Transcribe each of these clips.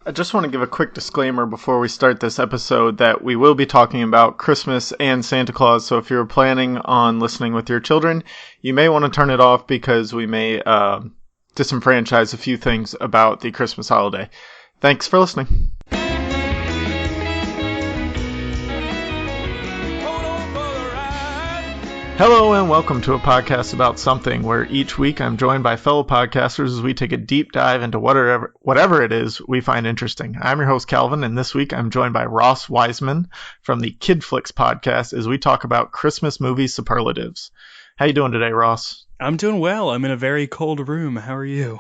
I just want to give a quick disclaimer before we start this episode that we will be talking about Christmas and Santa Claus, so if you're planning on listening with your children, you may want to turn it off because we may disenfranchise a few things about the Christmas holiday. Thanks for listening. Hello and welcome to a podcast about something where each week I'm joined by fellow podcasters as we take a deep dive into whatever it is we find interesting. I'm your host Calvin, and this week I'm joined by Ross Wiseman from the Kidflix podcast as we talk about Christmas movie superlatives. How you doing today, Ross? I'm doing well. I'm in a very cold room. How are you?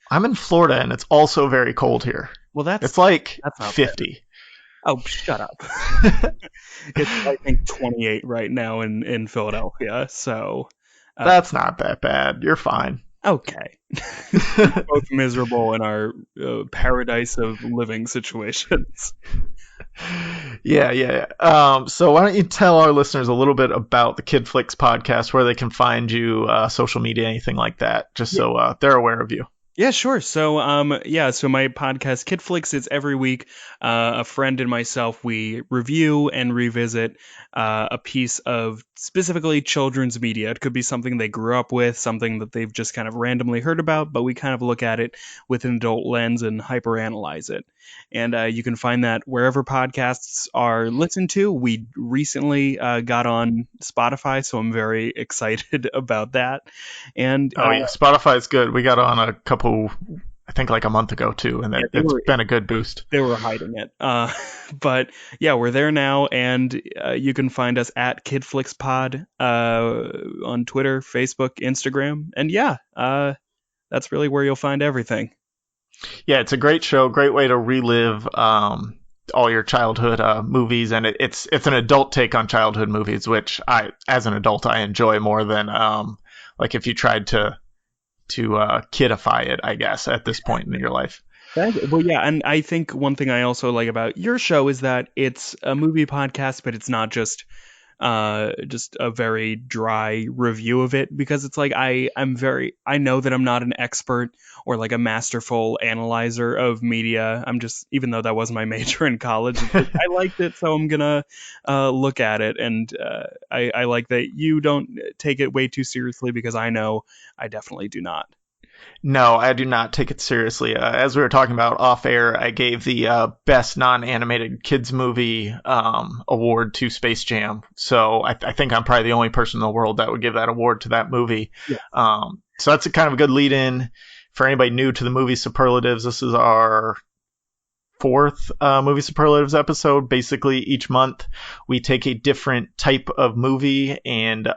I'm in Florida and it's also very cold here. Well, it's like not 50. Bad. Oh, shut up. It's, I think, 28 right now in Philadelphia, so... That's not that bad. You're fine. Okay. We're both miserable in our paradise of living situations. Yeah. So why don't you tell our listeners a little bit about the Kidflix podcast, where they can find you, social media, anything like that, just so they're aware of you. Yeah, sure. So, so my podcast, Kidflix, it's every week. A friend and myself, we review and revisit a piece of specifically children's media. It could be something they grew up with, something that they've just kind of randomly heard about, but we kind of look at it with an adult lens and hyperanalyze it. And you can find that wherever podcasts are listened to. We recently got on Spotify, so I'm very excited about that. And yeah, Spotify is good. We got on a couple, I think like a month ago too, and it's been a good boost. They were hiding it. But yeah, we're there now, and you can find us at KidflixPod on Twitter, Facebook, Instagram. And that's really where you'll find everything. Yeah, it's a great show, great way to relive all your childhood movies, and it's an adult take on childhood movies, which as an adult, I enjoy more than like if you tried to kidify it, I guess, at this point in your life. Well, yeah, and I think one thing I also like about your show is that it's a movie podcast, but it's not just a very dry review of it, because it's like I know that I'm not an expert or like a masterful analyzer of media. I'm just, even though that was my major in college, I liked it, so I'm gonna look at it, and I like that you don't take it way too seriously, because I know I definitely do not. No, I do not take it seriously. As we were talking about off air, I gave the best non-animated kids movie award to Space Jam. So I think I'm probably the only person in the world that would give that award to that movie. Yeah. So that's a kind of a good lead-in for anybody new to the movie superlatives. This is our fourth movie superlatives episode. Basically, each month we take a different type of movie and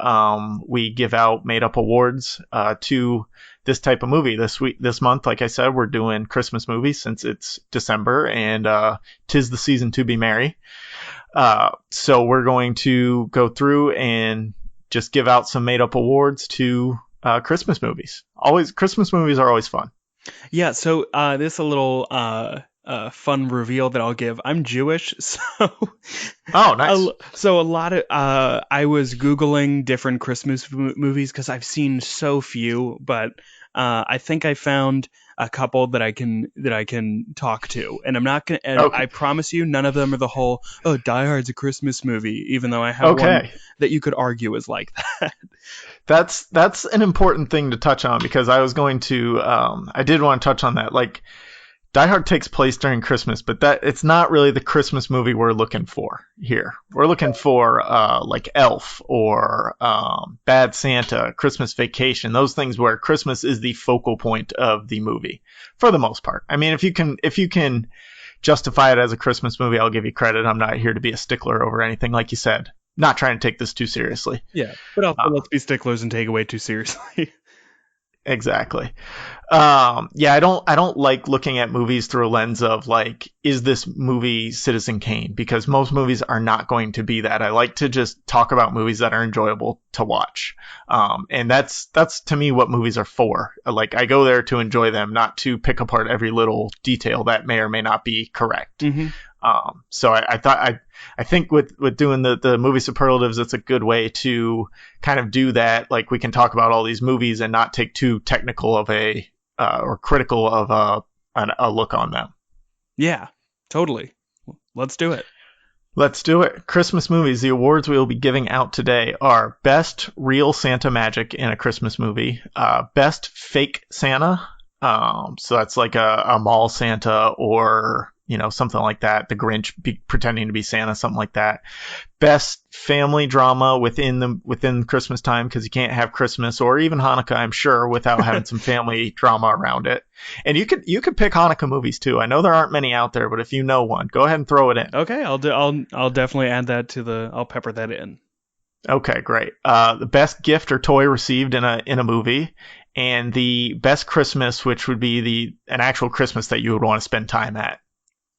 we give out made-up awards to this type of movie. This month, like I said, we're doing Christmas movies since it's December and 'tis the season to be merry. So we're going to go through and just give out some made-up awards to Christmas movies. Christmas movies are always fun. Yeah. So this a little fun reveal that I'll give. I'm Jewish, so oh, nice. So a lot of I was Googling different Christmas movies because I've seen so few, but I think I found a couple that I can talk to, and I'm not gonna. Okay. I promise you, none of them are the whole Die Hard's a Christmas movie, even though I have one that you could argue is like that. That's an important thing to touch on, because I was going to I did want to touch on that. Like, Die Hard takes place during Christmas, but it's not really the Christmas movie we're looking for here. We're looking for like Elf or Bad Santa, Christmas Vacation, those things where Christmas is the focal point of the movie for the most part. I mean, if you can justify it as a Christmas movie, I'll give you credit. I'm not here to be a stickler over anything, like you said. Not trying to take this too seriously. Yeah, but also let's be sticklers and take it way too seriously. Exactly. I don't like looking at movies through a lens of like, is this movie Citizen Kane? Because most movies are not going to be that. I like to just talk about movies that are enjoyable to watch. And that's to me what movies are for. Like, I go there to enjoy them, not to pick apart every little detail that may or may not be correct. Mm-hmm. So I think with doing the movie superlatives, it's a good way to kind of do that. Like, we can talk about all these movies and not take too technical of or critical of a look on them. Yeah, totally. Let's do it. Let's do it. Christmas movies. The awards we will be giving out today are Best Real Santa Magic in a Christmas Movie, Best Fake Santa. So that's like a mall Santa or, something like that. The Grinch pretending to be Santa, something like that. Best family drama within Christmas time, because you can't have Christmas or even Hanukkah, I'm sure, without having some family drama around it. And you could pick Hanukkah movies too. I know there aren't many out there, but if you know one, go ahead and throw it in. Okay, I'll definitely add that to I'll pepper that in. Okay, great. The best gift or toy received in a movie, and the best Christmas, which would be an actual Christmas that you would want to spend time at,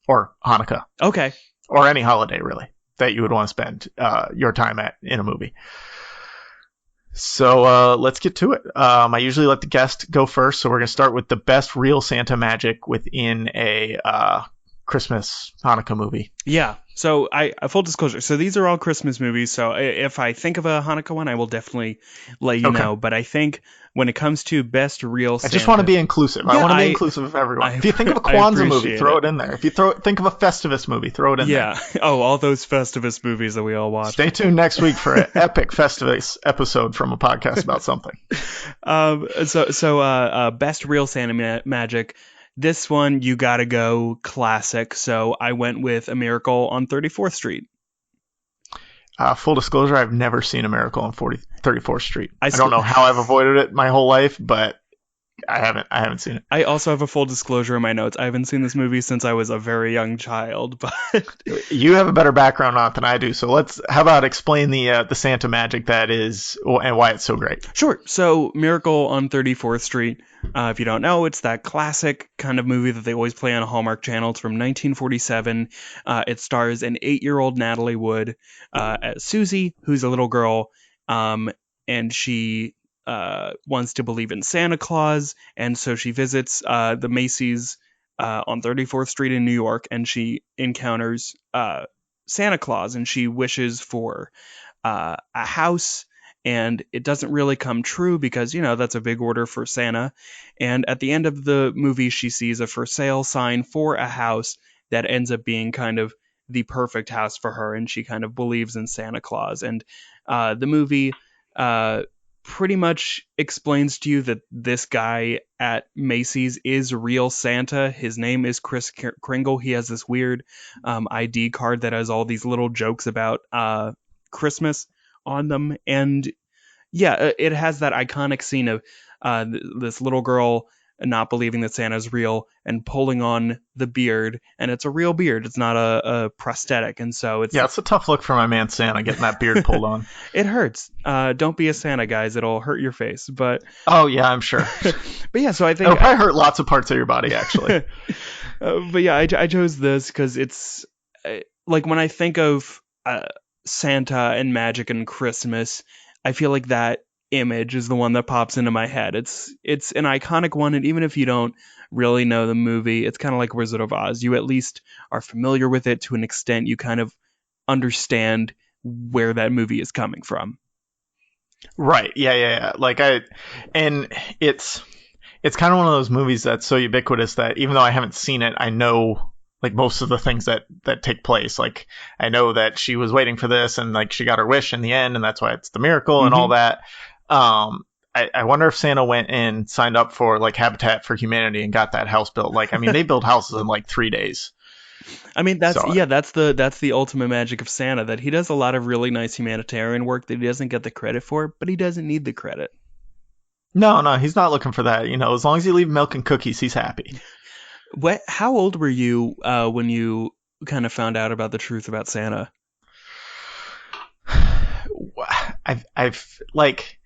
or Hanukkah, Okay. or any holiday really that you would want to spend your time at in a movie. So let's get to it. I usually let the guest go first, so we're going to start with the best real Santa magic within a Christmas Hanukkah movie. Yeah. So full disclosure. So these are all Christmas movies. So if I think of a Hanukkah one, I will definitely let you know. But I think when it comes to best real Santa, I just want to be inclusive. I want to be inclusive of everyone. If you think of a Kwanzaa movie, throw it in there. If you think of a Festivus movie, throw it in there. Yeah. Oh, all those Festivus movies that we all watch. Stay tuned next week for an epic Festivus episode from a podcast about something. So best real Santa magic. This one, you gotta go classic. So I went with A Miracle on 34th Street. Full disclosure, I've never seen A Miracle on 34th Street. I don't know how I've avoided it my whole life, but I haven't seen it. I also have a full disclosure in my notes. I haven't seen this movie since I was a very young child, but you have a better background on it than I do. So how about explain the Santa magic that is and why it's so great? Sure. So Miracle on 34th Street. If you don't know, it's that classic kind of movie that they always play on a Hallmark Channel. It's from 1947. It stars an 8-year-old Natalie Wood as Susie, who's a little girl, and she wants to believe in Santa Claus, and so she visits the Macy's on 34th Street in New York, and she encounters Santa Claus, and she wishes for a house, and it doesn't really come true because, that's a big order for Santa. And at the end of the movie, she sees a for sale sign for a house that ends up being kind of the perfect house for her, and she kind of believes in Santa Claus. And the movie pretty much explains to you that this guy at Macy's is real Santa. His name is Kris Kringle. He has this weird ID card that has all these little jokes about Christmas on them. And yeah, it has that iconic scene of this little girl not believing that Santa's real and pulling on the beard, and it's a real beard. It's not a prosthetic, and so it's a tough look for my man Santa getting that beard pulled on. It hurts. Don't be a Santa, guys. It'll hurt your face. But oh yeah, I'm sure. But yeah, so I think it'll probably hurt lots of parts of your body actually. But yeah, I chose this because it's like when I think of Santa and magic and Christmas, I feel like that image is the one that pops into my head. It's an iconic one, and even if you don't really know the movie, it's kind of like Wizard of Oz. You at least are familiar with it to an extent. You kind of understand where that movie is coming from. Right. Yeah. And it's kind of one of those movies that's so ubiquitous that even though I haven't seen it, I know like most of the things that take place. Like I know that she was waiting for this and like she got her wish in the end, and that's why it's the miracle and all that. I wonder if Santa went and signed up for like Habitat for Humanity and got that house built. Like, I mean, they build houses in like 3 days. I mean, that's the ultimate magic of Santa, that he does a lot of really nice humanitarian work that he doesn't get the credit for, but he doesn't need the credit. No, he's not looking for that. As long as you leave milk and cookies, he's happy. How old were you when you kind of found out about the truth about Santa? I've like,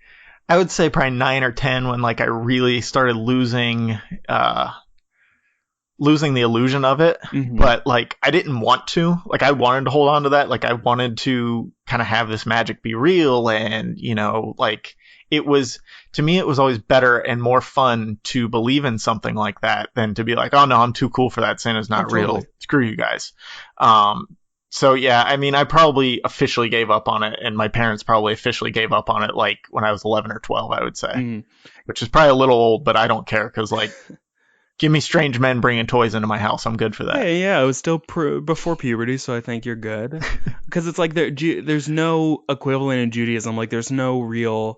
I would say probably 9 or 10 when like I really started losing the illusion of it. Mm-hmm. But like I didn't want to. Like I wanted to hold on to that. Like I wanted to kind of have this magic be real, and like it was, to me, it was always better and more fun to believe in something like that than to be like, oh no, I'm too cool for that. Santa's not real. Screw you guys. So yeah, I mean, I probably officially gave up on it, and my parents probably officially gave up on it like when I was 11 or 12, I would say, which is probably a little old, but I don't care because like Give me strange men bringing toys into my house. I'm good for that. Hey, yeah, it was still before puberty, so I think you're good. Because it's like there's no equivalent in Judaism. Like, there's no real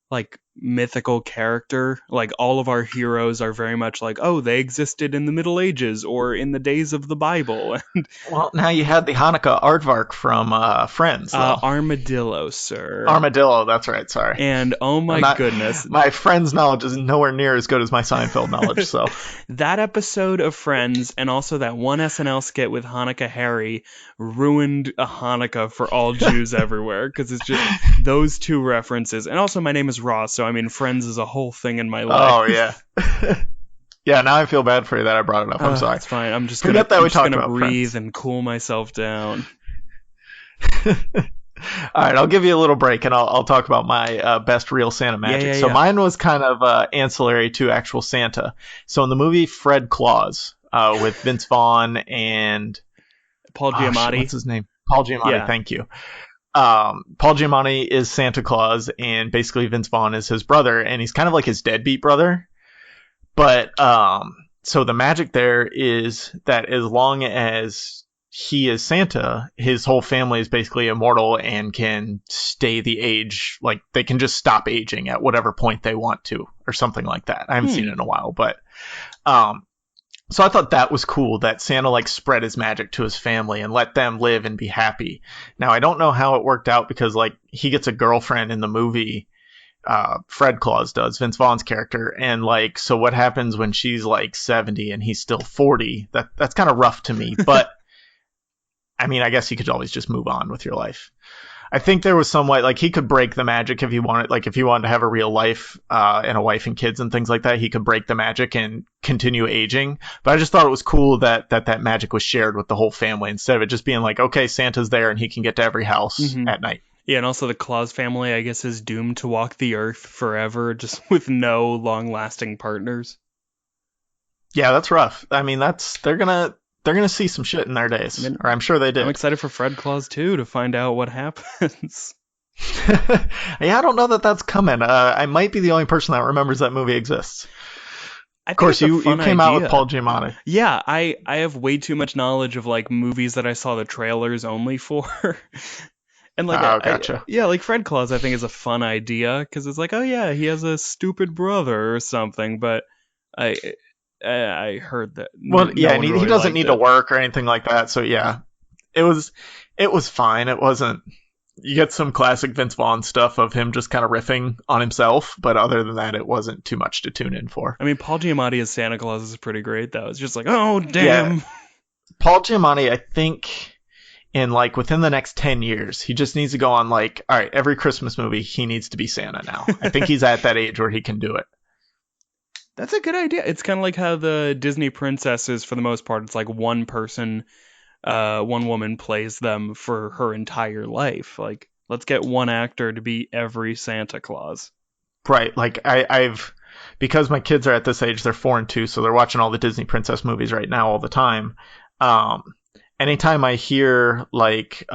like mythical character. Like, all of our heroes are very much like, oh, they existed in the Middle Ages or in the days of the Bible. Well, now you had the Hanukkah aardvark from Friends, though. Armadillo, sir. Armadillo, that's right, sorry. And oh my goodness. My Friends knowledge is nowhere near as good as my Seinfeld knowledge, so. That episode of Friends and also that one SNL skit with Hanukkah Harry ruined a Hanukkah for all Jews everywhere, because it's just those two references. And also, my name is Ross, so I mean, Friends is a whole thing in my life. Oh, yeah. Yeah, now I feel bad for you that I brought it up. I'm sorry. It's fine. I'm just Forget gonna, that we talked about breathe Friends. and cool myself down. All right, I'll give you a little break, and I'll talk about my best real Santa magic. Yeah, so yeah. mine was kind of ancillary to actual Santa. So in the movie Fred Claus with Vince Vaughn and Paul Giamatti. What's his name? Paul Giamatti. Yeah. Thank you. Paul Giamatti is Santa Claus, and basically Vince Vaughn is his brother, and he's kind of like his deadbeat brother. But so the magic there is that as long as he is Santa, his whole family is basically immortal and can stay the age. Like, they can just stop aging at whatever point they want to, or something like that. I haven't seen it in a while, but so I thought that was cool that Santa like spread his magic to his family and let them live and be happy. Now, I don't know how it worked out, because like he gets a girlfriend in the movie. Fred Claus does, Vince Vaughn's character, and like, so what happens when she's like 70 and he's still 40? That's kind of rough to me, but I mean, I guess you could always just move on with your life. I think there was some way, like, he could break the magic if he wanted, like if he wanted to have a real life and a wife and kids and things like that, he could break the magic and continue aging. But I just thought it was cool that magic was shared with the whole family, instead of it just being like, okay, Santa's there and he can get to every house at night. Yeah, and also the Claus family, I guess, is doomed to walk the earth forever, just with no long-lasting partners. Yeah, that's rough. I mean, they're gonna see some shit in their days, or I'm sure they did. I'm excited for Fred Claus too, to find out what happens. Yeah, I don't know that that's coming. I might be the only person that remembers that movie exists. Of course, you came out with Paul Giamatti. Yeah, I have way too much knowledge of like movies that I saw the trailers only for. And like, gotcha. Like Fred Claus, I think is a fun idea, because it's like, oh yeah, he has a stupid brother or something. But I heard that. Well, yeah, and he doesn't need to work or anything like that. So yeah, it was fine. It wasn't. You get some classic Vince Vaughn stuff of him just kind of riffing on himself, but other than that, it wasn't too much to tune in for. I mean, Paul Giamatti as Santa Claus is pretty great, though. It's just like, oh damn. Yeah. Paul Giamatti, I think, in like within the next 10 years, he just needs to go on like, all right, every Christmas movie, he needs to be Santa now. I think he's at that age where he can do it. That's a good idea. It's kind of like how the Disney princesses, for the most part, it's like one person, one woman plays them for her entire life. Like, let's get one actor to be every Santa Claus. Right. Like, I've because my kids are at this age, they're 4 and 2, so they're watching all the Disney princess movies right now all the time. Anytime I hear like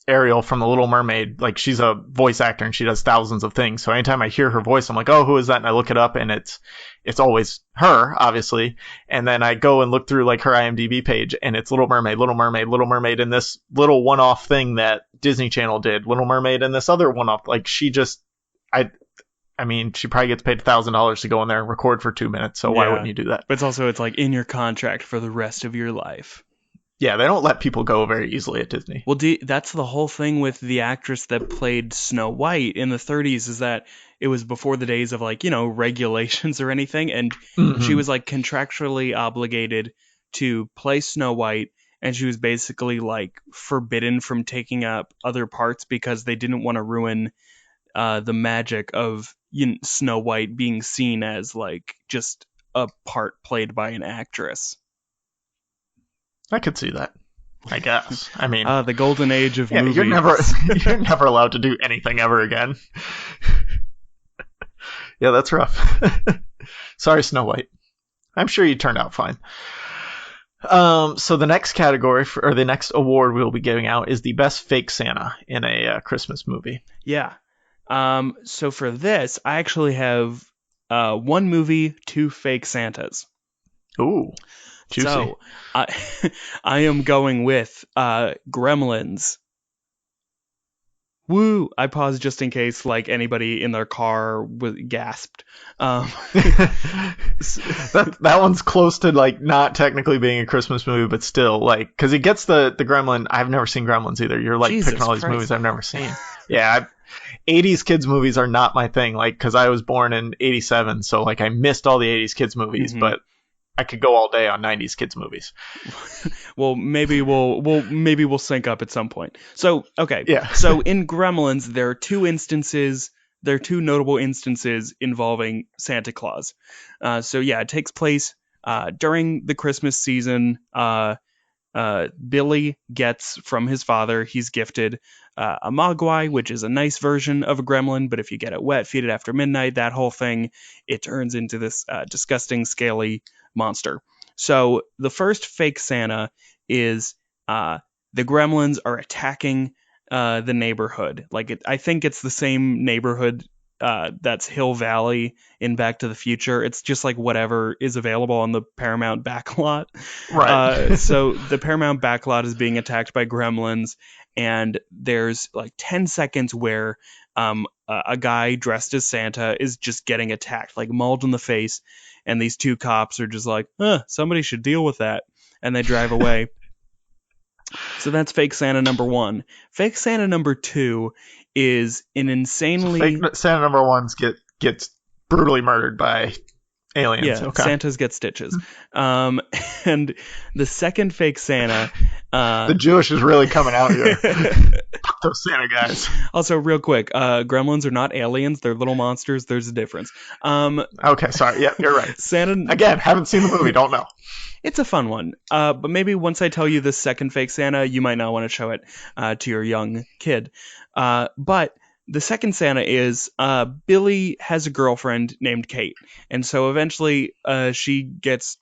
Ariel from The Little Mermaid, like, she's a voice actor and she does thousands of things. So anytime I hear her voice, I'm like, oh, who is that? And I look it up, and it's always her, obviously. And then I go and look through like her IMDb page, and it's Little Mermaid, Little Mermaid, Little Mermaid, and this little one-off thing that Disney Channel did, Little Mermaid, and this other one-off. Like, she just, I mean, she probably gets paid $1,000 to go in there and record for 2 minutes. So why wouldn't you do that? But it's like in your contract for the rest of your life. Yeah, they don't let people go very easily at Disney. Well, that's the whole thing with the actress that played Snow White in the 30s, is that it was before the days of like, regulations or anything. And she was like contractually obligated to play Snow White. And she was basically like forbidden from taking up other parts because they didn't want to ruin the magic of Snow White being seen as like just a part played by an actress. I could see that, I guess. I mean, the golden age of movies. You're never allowed to do anything ever again. Yeah, that's rough. Sorry, Snow White. I'm sure you turned out fine. So the next category or the next award we'll be giving out is the best fake Santa in a Christmas movie. Yeah. So for this, I actually have one movie, 2 fake Santas. Ooh, juicy. So, I I am going with Gremlins. Woo! I paused just in case, like, anybody in their car gasped. Um, that one's close to like not technically being a Christmas movie, but still like because he gets the Gremlin. I've never seen Gremlins either. You're like Jesus picking all these Christ. movies I've never seen. Yeah, 80s kids movies are not my thing. Like because I was born in '87, so like I missed all the '80s kids movies, but I could go all day on '90s kids movies. Well, maybe we'll sync up at some point. So, okay. Yeah. So in Gremlins, there are two notable instances involving Santa Claus. So yeah, it takes place during the Christmas season. Billy gets from his father, he's gifted a Mogwai, which is a nice version of a gremlin, but if you get it wet, feed it after midnight, that whole thing, it turns into this disgusting, scaly monster. So the first fake Santa is the gremlins are attacking the neighborhood. I think it's the same neighborhood that's Hill Valley in Back to the Future. It's just like whatever is available on the Paramount backlot. Right. So the Paramount backlot is being attacked by gremlins, and there's like 10 seconds where a guy dressed as Santa is just getting attacked, like mauled in the face, and these two cops are just like, somebody should deal with that, and they drive away. So that's fake Santa number 1. Fake Santa number 2 is an insanely... So fake Santa number 1 gets brutally murdered by aliens. Yeah, okay. Santas get stitches. And the second fake Santa... the Jewish is really coming out here. Fuck those Santa guys. Also, real quick, gremlins are not aliens. They're little monsters. There's a difference. Okay, sorry. Yeah, you're right. Santa... Again, haven't seen the movie. Don't know. It's a fun one. But maybe once I tell you the second fake Santa, you might not want to show it to your young kid. But the second Santa is Billy has a girlfriend named Kate. And so eventually she gets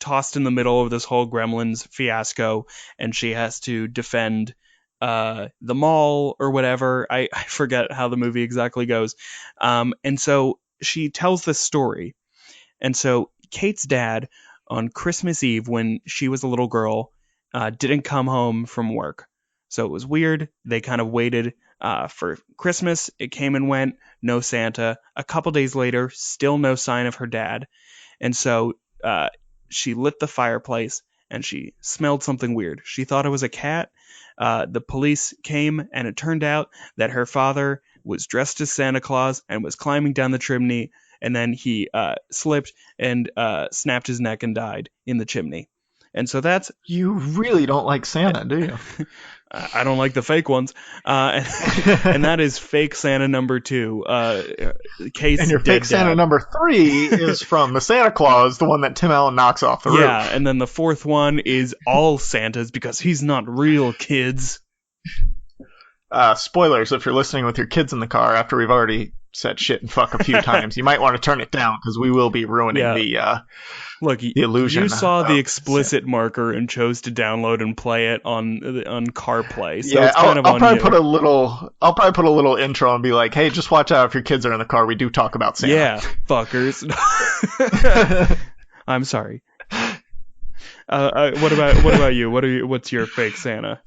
tossed in the middle of this whole Gremlins fiasco, and she has to defend the mall or whatever. I forget how the movie exactly goes. And so she tells this story. And so Kate's dad, on Christmas Eve when she was a little girl, didn't come home from work. So it was weird. They kind of waited for Christmas. It came and went. No Santa. A couple days later, still no sign of her dad. And so she lit the fireplace and she smelled something weird. She thought it was a cat. The police came, and it turned out that her father was dressed as Santa Claus and was climbing down the chimney, and then he slipped and snapped his neck and died in the chimney. And so that's... You really don't like Santa, do you? I don't like the fake ones. And that is fake Santa number 2. Case and your fake Santa number 3 is from the Santa Claus, the one that Tim Allen knocks off the roof. Yeah, and then the fourth one is all Santas because he's not real, kids. Spoilers, if you're listening with your kids in the car after we've already said shit and fuck a few times, you might want to turn it down because we will be ruining the illusion. You saw the explicit marker and chose to download and play it on CarPlay. So it's kind of I'll on probably you. I'll probably put a little intro and be like, "Hey, just watch out if your kids are in the car. We do talk about Santa." Yeah, fuckers. I'm sorry. What about you? What's your fake Santa?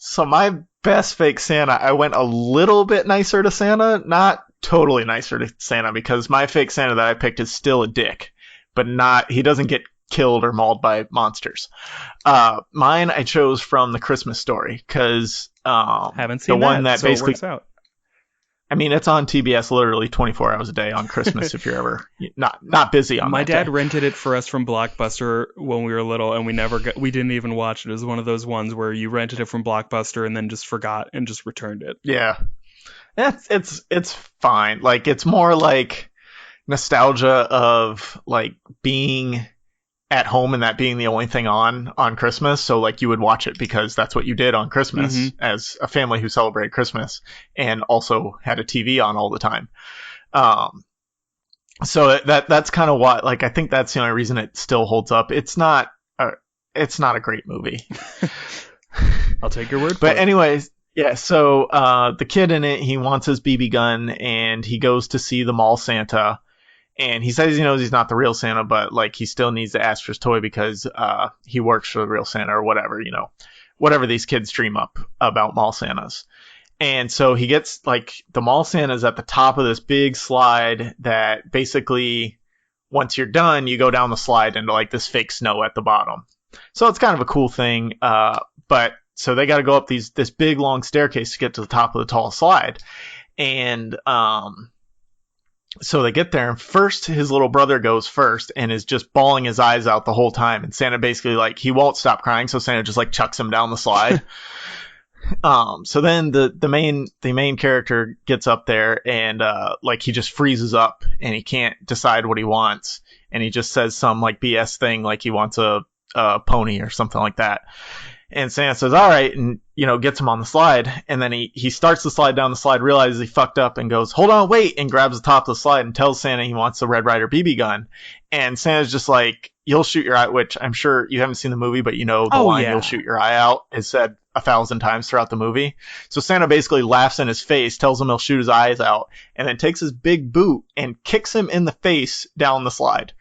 So my best fake Santa, I went a little bit nicer to Santa, not totally nicer to Santa, because my fake Santa that I picked is still a dick, but he doesn't get killed or mauled by monsters. Mine I chose from The Christmas Story, because haven't seen the one that so basically it works out. I mean, it's on TBS literally 24 hours a day on Christmas if you're ever not busy on My that dad day. rented it for us from Blockbuster when we were little, and we didn't even watch it. It was one of those ones where you rented it from Blockbuster and then just forgot and just returned it. Yeah. It's fine. Like, it's more like nostalgia of like being at home and that being the only thing on Christmas. So like you would watch it because that's what you did on Christmas as a family who celebrated Christmas and also had a TV on all the time. So that's kind of what, like, I think that's the only reason it still holds up. It's not a great movie. I'll take your word for it. But anyways, yeah, so the kid in it, he wants his BB gun and he goes to see the mall Santa. And he says he knows he's not the real Santa, but like he still needs to ask for his toy because he works for the real Santa or whatever, whatever these kids dream up about mall Santas. And so he gets like the mall Santa's at the top of this big slide that basically once you're done, you go down the slide into like this fake snow at the bottom. So it's kind of a cool thing. But so they got to go up this big long staircase to get to the top of the tall slide. And so they get there, and first his little brother goes first and is just bawling his eyes out the whole time. And Santa basically like he won't stop crying, so Santa just like chucks him down the slide. So then the main character gets up there and like he just freezes up and he can't decide what he wants, and he just says some like BS thing like he wants a pony or something like that. And Santa says, all right, and, gets him on the slide. And then he starts the slide down the slide, realizes he fucked up and goes, hold on, wait, and grabs the top of the slide and tells Santa he wants the Red Ryder BB gun. And Santa's just like, you'll shoot your eye, which I'm sure you haven't seen the movie, but the line, yeah. You'll shoot your eye out is said 1,000 times throughout the movie. So Santa basically laughs in his face, tells him he'll shoot his eyes out, and then takes his big boot and kicks him in the face down the slide.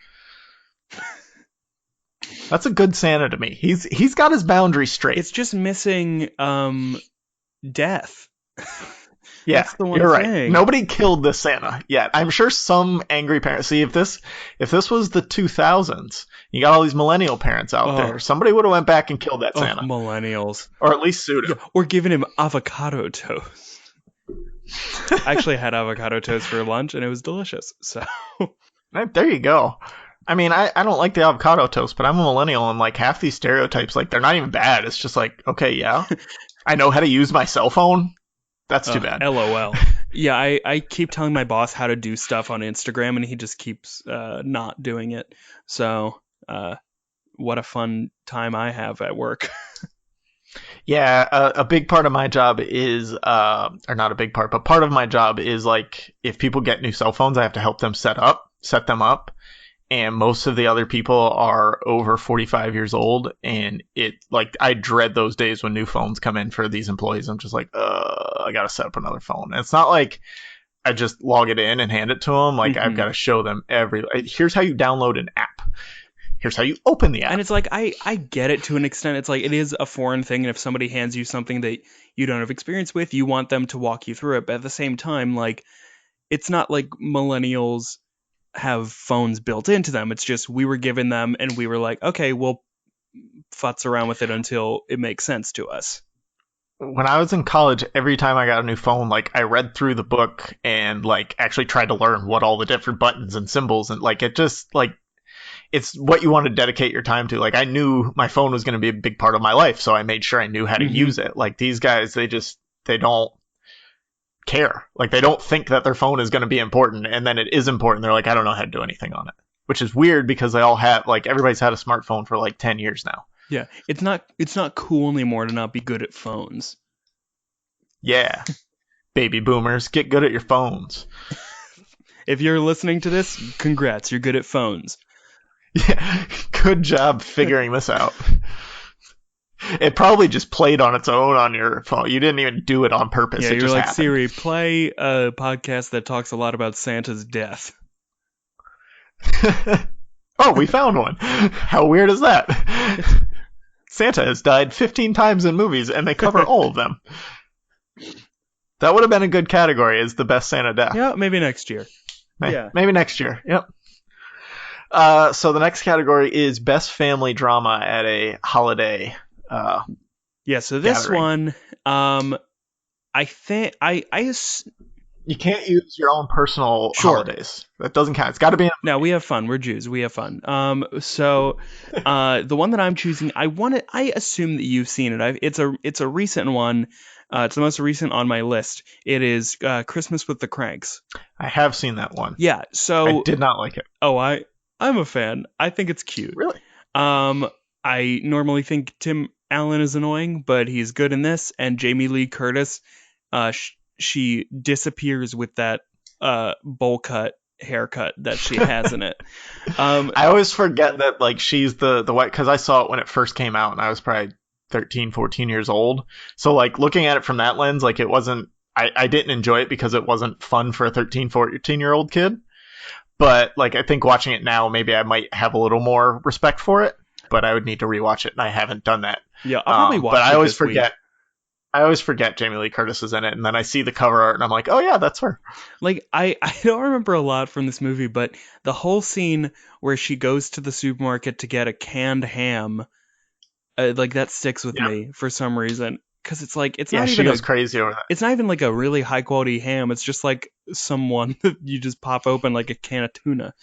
That's a good Santa to me. He's got his boundaries straight. It's just missing death. Yeah, that's the one you're thing. Right. Nobody killed this Santa yet. I'm sure some angry parents. See, if this was the 2000s, you got all these millennial parents out there. Somebody would have went back and killed that Santa. Millennials, or at least sued him, or given him avocado toast. I actually had avocado toast for lunch, and it was delicious. So there you go. I mean, I don't like the avocado toast, but I'm a millennial, and like half these stereotypes, like they're not even bad. It's just like, okay, yeah, I know how to use my cell phone. That's too bad. LOL. Yeah, I keep telling my boss how to do stuff on Instagram, and he just keeps not doing it. So, what a fun time I have at work. Yeah, a big part of my job is, or not a big part, but part of my job is like if people get new cell phones, I have to help them set them up. And most of the other people are over 45 years old, and I dread those days when new phones come in for these employees. I'm just like, I gotta set up another phone. And it's not like I just log it in and hand it to them. Like I've got to show them here's how you download an app. Here's how you open the app. And it's like, I get it to an extent. It's like, it is a foreign thing. And if somebody hands you something that you don't have experience with, you want them to walk you through it. But at the same time, like, it's not like millennials have phones built into them. It's just we were given them and we were like, okay, we'll futz around with it until it makes sense to us. When I was in college, every time I got a new phone, like I read through the book and like actually tried to learn what all the different buttons and symbols, and like it just like it's what you want to dedicate your time to. Like I knew my phone was going to be a big part of my life, so I made sure I knew how to use it. Like these guys, they don't care. Like they don't think that their phone is going to be important, and then it is important. They're like, I don't know how to do anything on it, which is weird because they all have like everybody's had a smartphone for like 10 years now. Yeah, it's not cool anymore to not be good at phones. Yeah, baby boomers, get good at your phones. If you're listening to this, congrats, you're good at phones. Yeah, good job figuring this out. It probably just played on its own on your phone. You didn't even do it on purpose. Yeah, it you're just like, happened. Siri, play a podcast that talks a lot about Santa's death. Oh, we found one. How weird is that? Santa has died 15 times in movies, and they cover all of them. That would have been a good category as the best Santa death. Yeah, maybe next year. Maybe next year. Yep. So the next category is best family drama at a holiday. So this gathering. one, I think you can't use your own personal holidays. That doesn't count. It's got to be. No, we have fun. We're Jews. We have fun. So the one that I'm choosing, I assume that you've seen it. It's a recent one. It's the most recent on my list. It is Christmas with the Cranks. I have seen that one. Yeah. So I did not like it. Oh, I'm a fan. I think it's cute. Really? I normally think Tim Allen is annoying, but he's good in this. And Jamie Lee Curtis, she disappears with that bowl cut haircut that she has in it. I always forget that like she's the white, because I saw it when it first came out and I was probably 13, 14 years old. So like looking at it from that lens, like it wasn't, I didn't enjoy it because it wasn't fun for a 13, 14-year-old kid. But like, I think watching it now, maybe I might have a little more respect for it. But I would need to rewatch it, and I haven't done that. Yeah, I'll probably watch but I it always this forget. week. I always forget Jamie Lee Curtis is in it, and then I see the cover art, and I'm like, oh yeah, that's her. Like I don't remember a lot from this movie, but the whole scene where she goes to the supermarket to get a canned ham, like that sticks with Yeah, me for some reason. Because it's like yeah, she goes crazy over that. it's not even like a really high quality ham. It's just like someone that you just pop open like a can of tuna.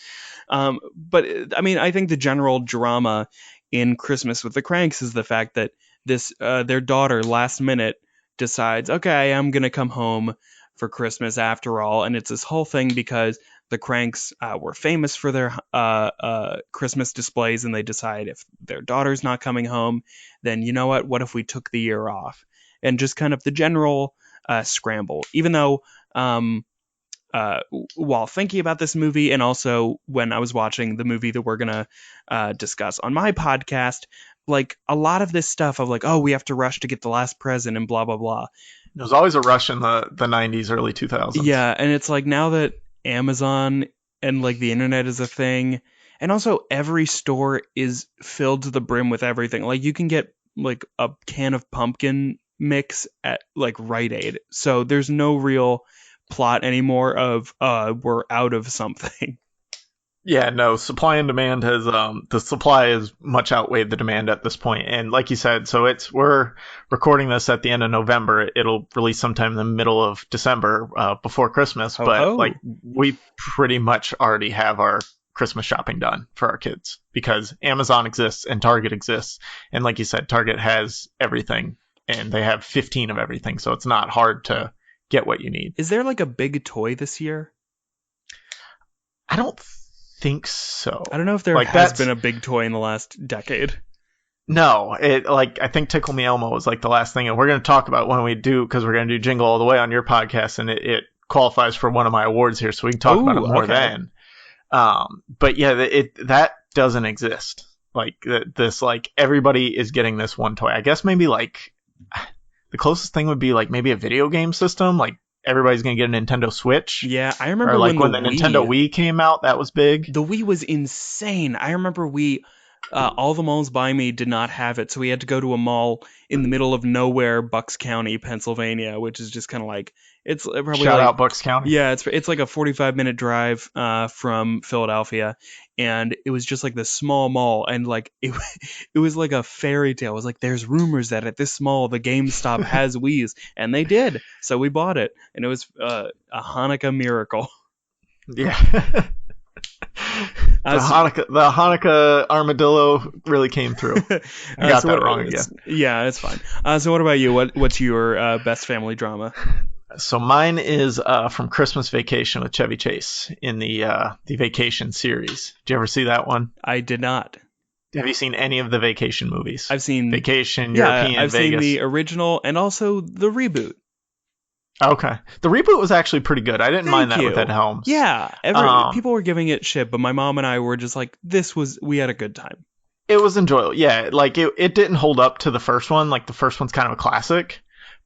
But I mean, I think the general drama in Christmas with the Cranks is the fact that this their daughter last minute decides, okay, I'm gonna come home for Christmas after all, and it's this whole thing because the Cranks were famous for their Christmas displays, and they decide if their daughter's not coming home, then you know what? What if we took the year off? And just kind of the general scramble. Even though uh, while thinking about this movie, and also when I was watching the movie that we're gonna discuss on my podcast, like a lot of this stuff of like, oh, we have to rush to get the last present and blah blah blah. There was always a rush in the 90s, early 2000s. Yeah, and it's like now that Amazon and like the internet is a thing, and also every store is filled to the brim with everything. Like you can get like a can of pumpkin mix at like Rite Aid. So there's no real plot anymore of we're out of something. Yeah, no, supply and demand has the supply has much outweighed the demand at this point. And like you said, so we're recording this at the end of November. It'll release sometime in the middle of December, before Christmas. Oh, But oh. like, we pretty much already have our Christmas shopping done for our kids because Amazon exists and Target exists. And like you said, Target has everything and they have 15 of everything. So it's not hard to get what you need. Is there like a big toy this year? I don't think so. I don't know if there Like, has that's been a big toy in the last decade. No, it like I think Tickle Me Elmo was like the last thing, and we're going to talk about when we do because we're going to do Jingle All the Way on your podcast, and it qualifies for one of my awards here, so we can talk about it Ooh, more okay. then. But yeah, that doesn't exist. Like this, like everybody is getting this one toy. I guess maybe like the closest thing would be like maybe a video game system. Like everybody's going to get a Nintendo Switch. Yeah, I remember Or like when the Wii, Nintendo Wii came out, that was big. the Wii was insane. I remember all the malls by me did not have it, so we had to go to a mall in the middle of nowhere, Bucks County, Pennsylvania, which is just kind of like it's probably Shout like, out Bucks County. yeah, it's like a 45-minute drive from Philadelphia, and it was just like this small mall, and like it was like a fairy tale. It was like there's rumors that at this mall the GameStop has Wii's, and they did, so we bought it, and it was a Hanukkah miracle. Yeah. The Hanukkah armadillo really came through. I got that wrong again. Yeah, it's fine. So what about you? What's your best family drama? So mine is from Christmas Vacation with Chevy Chase in the Vacation series. Did you ever see that one? I did not. Have you seen any of the Vacation movies? I've seen Vacation, yeah, European, I've Vegas. seen the original and also the reboot. Okay, the reboot was actually pretty good. I didn't mind that with Ed Helms. Yeah, people were giving it shit, but my mom and I were just like, we had a good time. It was enjoyable. Yeah, like it didn't hold up to the first one. Like the first one's kind of a classic,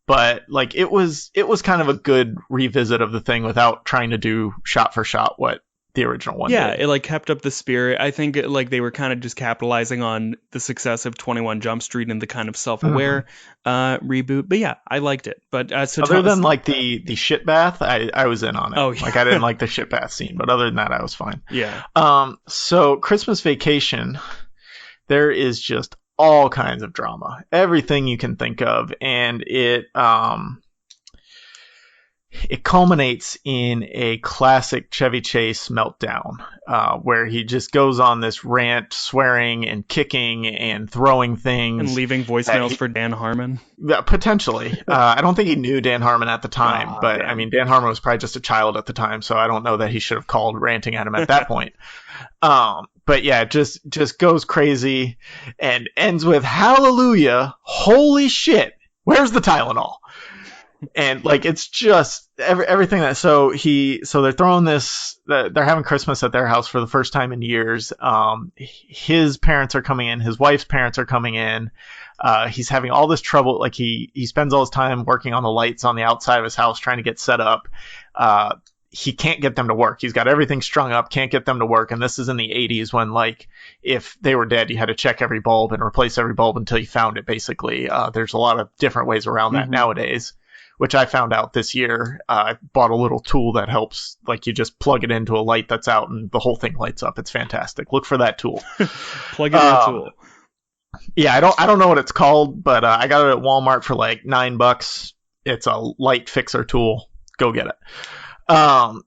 but like it was kind of a good revisit of the thing without trying to do shot for shot what the original one Yeah, did. it like kept up the spirit. I think like they were kind of just capitalizing on the success of 21 Jump Street and the kind of self-aware reboot. But yeah, I liked it. But so other than like the shit bath, I was in on it. Oh, yeah. Like I didn't like the shit bath scene, but other than that, I was fine. Yeah. So Christmas Vacation, there is just all kinds of drama, everything you can think of, and it culminates in a classic Chevy Chase meltdown, where he just goes on this rant, swearing and kicking and throwing things. And leaving voicemails for Dan Harmon. Yeah, potentially. I don't think he knew Dan Harmon at the time, but damn. I mean, Dan Harmon was probably just a child at the time, so I don't know that he should have called ranting at him at that point. But yeah, just goes crazy and ends with hallelujah, holy shit, where's the Tylenol? And like it's just everything that so they're throwing this, they're having Christmas at their house for the first time in years. His parents are coming in, his wife's parents are coming in. He's having all this trouble, like he spends all his time working on the lights on the outside of his house trying to get set up. he can't get them to work. He's got everything strung up, can't get them to work. And this is in the 80s when, like, if they were dead, you had to check every bulb and replace every bulb until you found it, basically. There's a lot of different ways around that nowadays, which I found out this year. I bought a little tool that helps, like, you just plug it into a light that's out and the whole thing lights up. It's fantastic. Look for that tool. Plug in your tool. Yeah, I don't know what it's called, but I got it at Walmart for like $9. It's a light fixer tool. Go get it.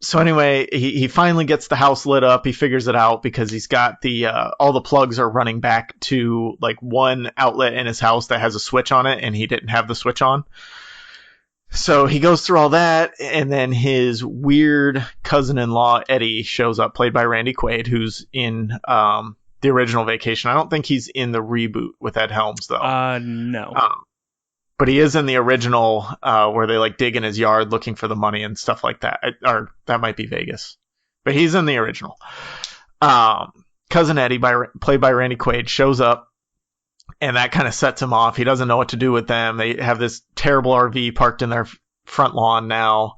So anyway, he finally gets the house lit up. He figures it out because he's got all the plugs are running back to like one outlet in his house that has a switch on it, and he didn't have the switch on. So he goes through all that, and then his weird cousin-in-law, Eddie, shows up, played by Randy Quaid, who's in the original Vacation. I don't think he's in the reboot with Ed Helms, though. No. But he is in the original where they like dig in his yard looking for the money and stuff like that. Or that might be Vegas. But he's in the original. Cousin Eddie, played by Randy Quaid, shows up, and that kind of sets him off. He doesn't know what to do with them. They have this terrible RV parked in their front lawn now.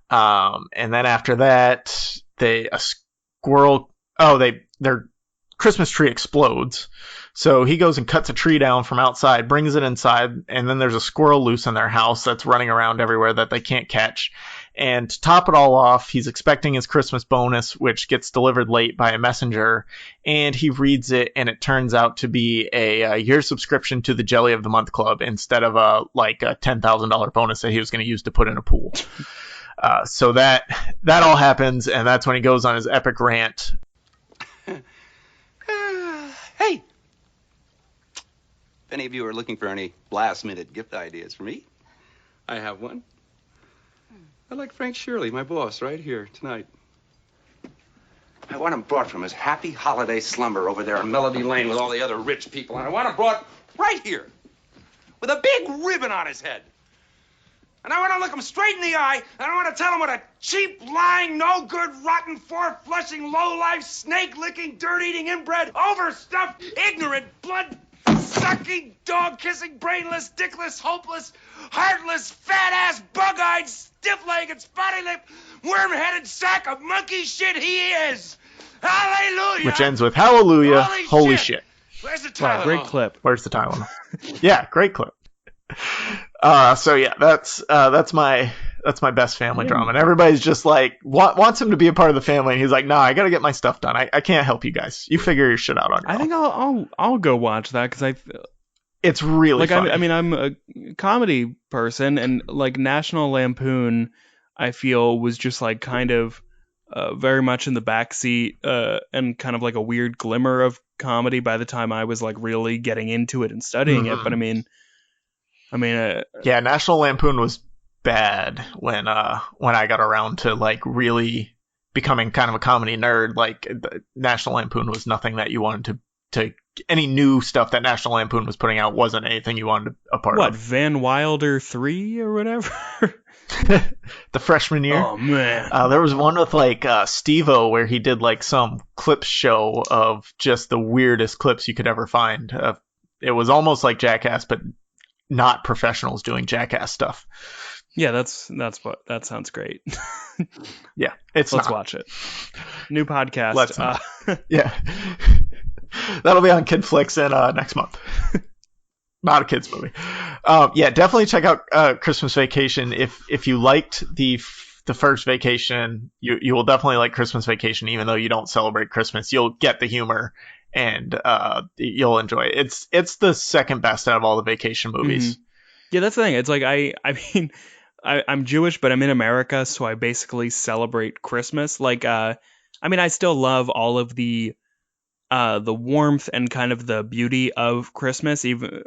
And then after that, their Christmas tree explodes. So he goes and cuts a tree down from outside, brings it inside, and then there's a squirrel loose in their house that's running around everywhere that they can't catch. And to top it all off, he's expecting his Christmas bonus, which gets delivered late by a messenger, and he reads it, and it turns out to be a year subscription to the Jelly of the Month Club instead of a $10,000 bonus that he was going to use to put in a pool. So that all happens, and that's when he goes on his epic rant. Hey! If any of you are looking for any last-minute gift ideas for me, I have one. I like Frank Shirley, my boss, right here tonight. I want him brought from his happy holiday slumber over there on Melody Lane with all the other rich people, and I want him brought right here with a big ribbon on his head. And I want to look him straight in the eye, and I want to tell him what a cheap, lying, no-good, rotten, four-flushing, low-life, snake-licking, dirt-eating, inbred, overstuffed, ignorant, blood-sucking, dog-kissing, brainless, dickless, hopeless, heartless, fat-ass, bug-eyed, stiff-legged, spotty-lipped, worm-headed sack of monkey shit he is. Hallelujah! Which ends with hallelujah, holy shit. Where's the Wow, title? great clip. Where's the Tylenol? Yeah, great clip. So yeah, that's my best family drama, and everybody's just like wants him to be a part of the family, and he's like, "Nah, I gotta get my stuff done. I can't help you guys. You figure your shit out on your own." I think I'll go watch that because it's really funny. I mean, I'm a comedy person, and like National Lampoon, I feel was just like kind of very much in the backseat and kind of like a weird glimmer of comedy by the time I was like really getting into it and studying it. But I mean, yeah, National Lampoon was bad when I got around to like really becoming kind of a comedy nerd. Like National Lampoon was nothing that you wanted to any new stuff that National Lampoon was putting out wasn't anything you wanted a part of. What, Van Wilder 3 or whatever? The freshman year. Oh man. There was one with like Steve-O where he did like some clip show of just the weirdest clips you could ever find. It was almost like Jackass, but not professionals doing Jackass stuff. Yeah, that sounds great. Yeah, let's watch it. New podcast. Yeah. That'll be on Kidflix in next month. Not a kids movie. Yeah, definitely check out Christmas Vacation. If you liked the first Vacation, you will definitely like Christmas Vacation, even though you don't celebrate Christmas. You'll get the humor and you'll enjoy it. It's the second best out of all the Vacation movies. Mm-hmm. Yeah, that's the thing. It's like I mean, I'm Jewish, but I'm in America, so I basically celebrate Christmas. Like, I mean, I still love all of the warmth and kind of the beauty of Christmas. Even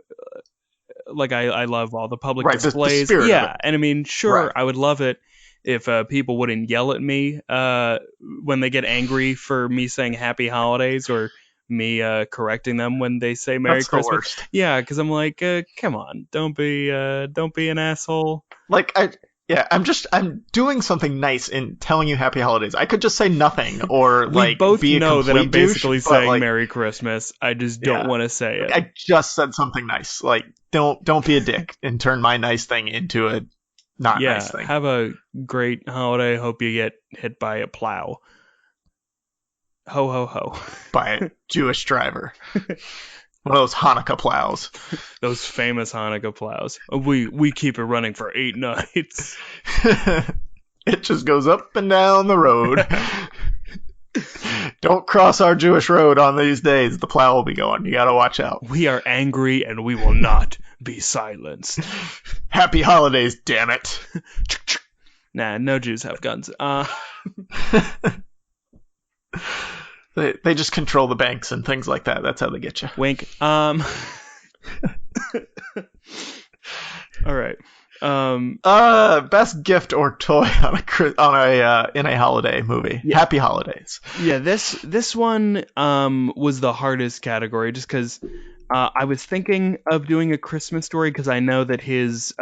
like I love all the public displays. Yeah, and I mean, sure, right. I would love it if people wouldn't yell at me when they get angry for me saying Happy Holidays or me correcting them when they say Merry That's Christmas. The worst. Yeah, because I'm like, come on, don't be an asshole. Like I'm doing something nice in telling you Happy Holidays. I could just say nothing or we like both be a know that I'm basically douche, saying like, Merry Christmas. I just don't want to say it. I just said something nice. Like don't be a dick and turn my nice thing into a not a Yeah, nice thing. have a great holiday. Hope you get hit by a plow. Ho, ho, ho. By a Jewish driver. One of those Hanukkah plows. Those famous Hanukkah plows. We keep it running for 8 nights. It just goes up and down the road. Don't cross our Jewish road on these days. The plow will be going. You gotta watch out. We are angry and we will not be silenced. Happy holidays, damn it. Nah, no Jews have guns. They just control the banks and things like that. That's how they get you. Wink. All right. Best gift or toy in a holiday movie. Yeah. Happy holidays. Yeah, this one was the hardest category just because I was thinking of doing a Christmas story because I know that his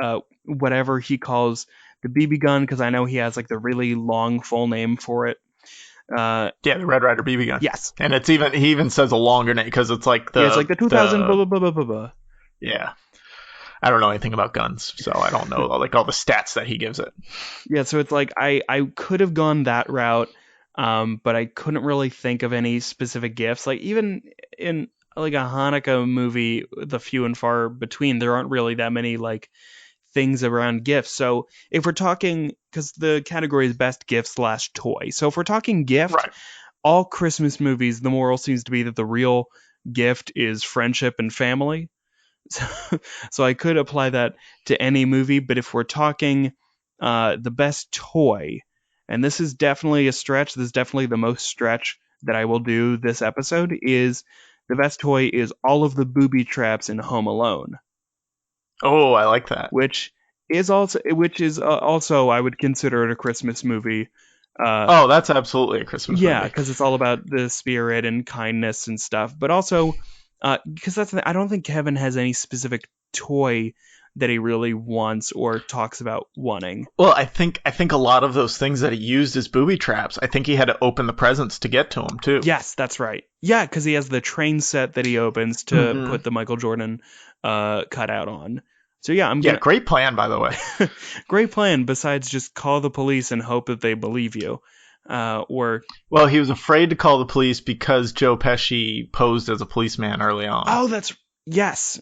whatever he calls the BB gun, because I know he has like the really long full name for it. Yeah, the Red Ryder BB gun. Yes, and he even says a longer name because it's like the 2000 blah blah blah blah blah blah. Yeah. I don't know anything about guns, so I don't know like all the stats that he gives it. Yeah, so it's like I could have gone that route, but I couldn't really think of any specific gifts. Like even in like a Hanukkah movie, the few and far between, there aren't really that many like things around gifts. So if we're talking, because the category is best gift / toy, so if we're talking gift, right. All Christmas movies, the moral seems to be that the real gift is friendship and family. So I could apply that to any movie, but if we're talking the best toy, and this is definitely a stretch, this is definitely the most stretch that I will do this episode, is the best toy is all of the booby traps in Home Alone. Oh, I like that. Which is also I would consider it a Christmas movie. That's absolutely a Christmas movie. Yeah, because it's all about the spirit and kindness and stuff, but also because I don't think Kevin has any specific toy that he really wants or talks about wanting. Well, I think a lot of those things that he used as booby traps, I think he had to open the presents to get to them too. Yes, that's right. Yeah, because he has the train set that he opens to put the Michael Jordan cutout on. So yeah, great plan, by the way. Great plan. Besides just call the police and hope that they believe you. Well, he was afraid to call the police because Joe Pesci posed as a policeman early on. Oh, yes.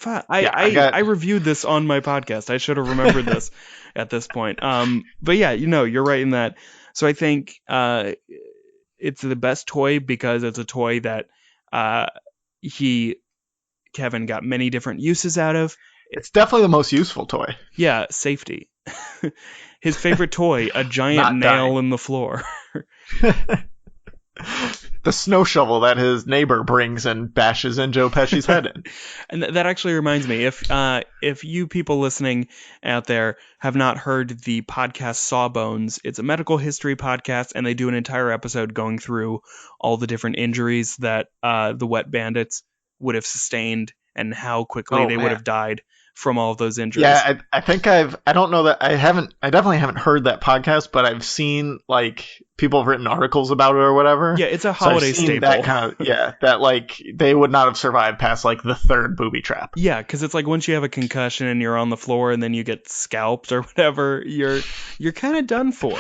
I reviewed this on my podcast. I should have remembered this at this point. But yeah, you're right in that. So I think it's the best toy because it's a toy that Kevin got many different uses out of. It's definitely the most useful toy. Yeah, safety. His favorite toy, a giant nail in the floor. The snow shovel that his neighbor brings and bashes in Joe Pesci's head in. And that actually reminds me, if you people listening out there have not heard the podcast Sawbones, it's a medical history podcast, and they do an entire episode going through all the different injuries that the wet bandits would have sustained and how quickly they would have died from all of those injuries. Yeah, I think I don't know that I definitely haven't heard that podcast, but I've seen like people have written articles about it or whatever. Yeah, it's a holiday staple. That like they would not have survived past like the third booby trap. Yeah, because it's like once you have a concussion and you're on the floor and then you get scalped or whatever, you're kind of done for.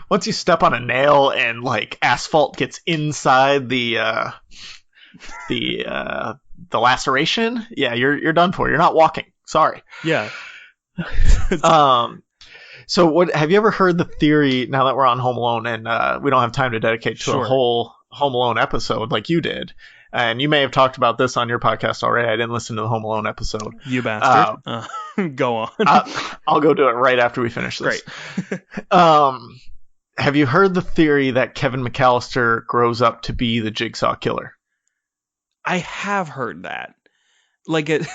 Once you step on a nail and like asphalt gets inside the laceration, yeah, you're done for. You're not walking. Sorry. Yeah. So what have you ever heard the theory, now that we're on Home Alone and we don't have time to dedicate to a whole Home Alone episode like you did, and you may have talked about this on your podcast already. I didn't listen to the Home Alone episode. You bastard. Go on. I'll go do it right after we finish this. Great. Have you heard the theory that Kevin McAllister grows up to be the Jigsaw Killer? I have heard that. Like it.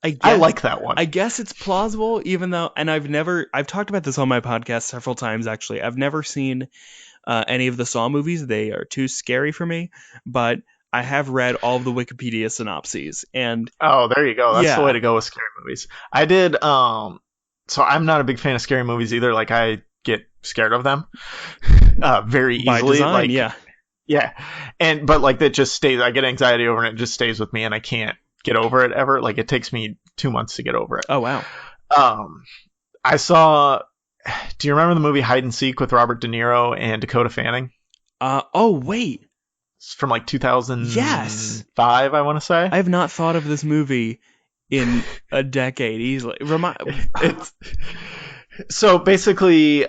I like that one. I guess it's plausible, even though, and I've talked about this on my podcast several times, actually. I've never seen any of the Saw movies. They are too scary for me, but I have read all of the Wikipedia synopses. And oh, there you go. That's the way to go with scary movies. I did, so I'm not a big fan of scary movies either. Like, I get scared of them very easily. By design, like, yeah. Yeah. But like that just stays, I get anxiety over it and it just stays with me and I can't get over it ever. Like it takes me 2 months to get over it. Oh, wow. Um, I saw. Do you remember the movie Hide and Seek with Robert De Niro and Dakota Fanning? Oh wait, It's from like 2005, yes. I want to say. I have not thought of this movie in a decade easily. It's so basically,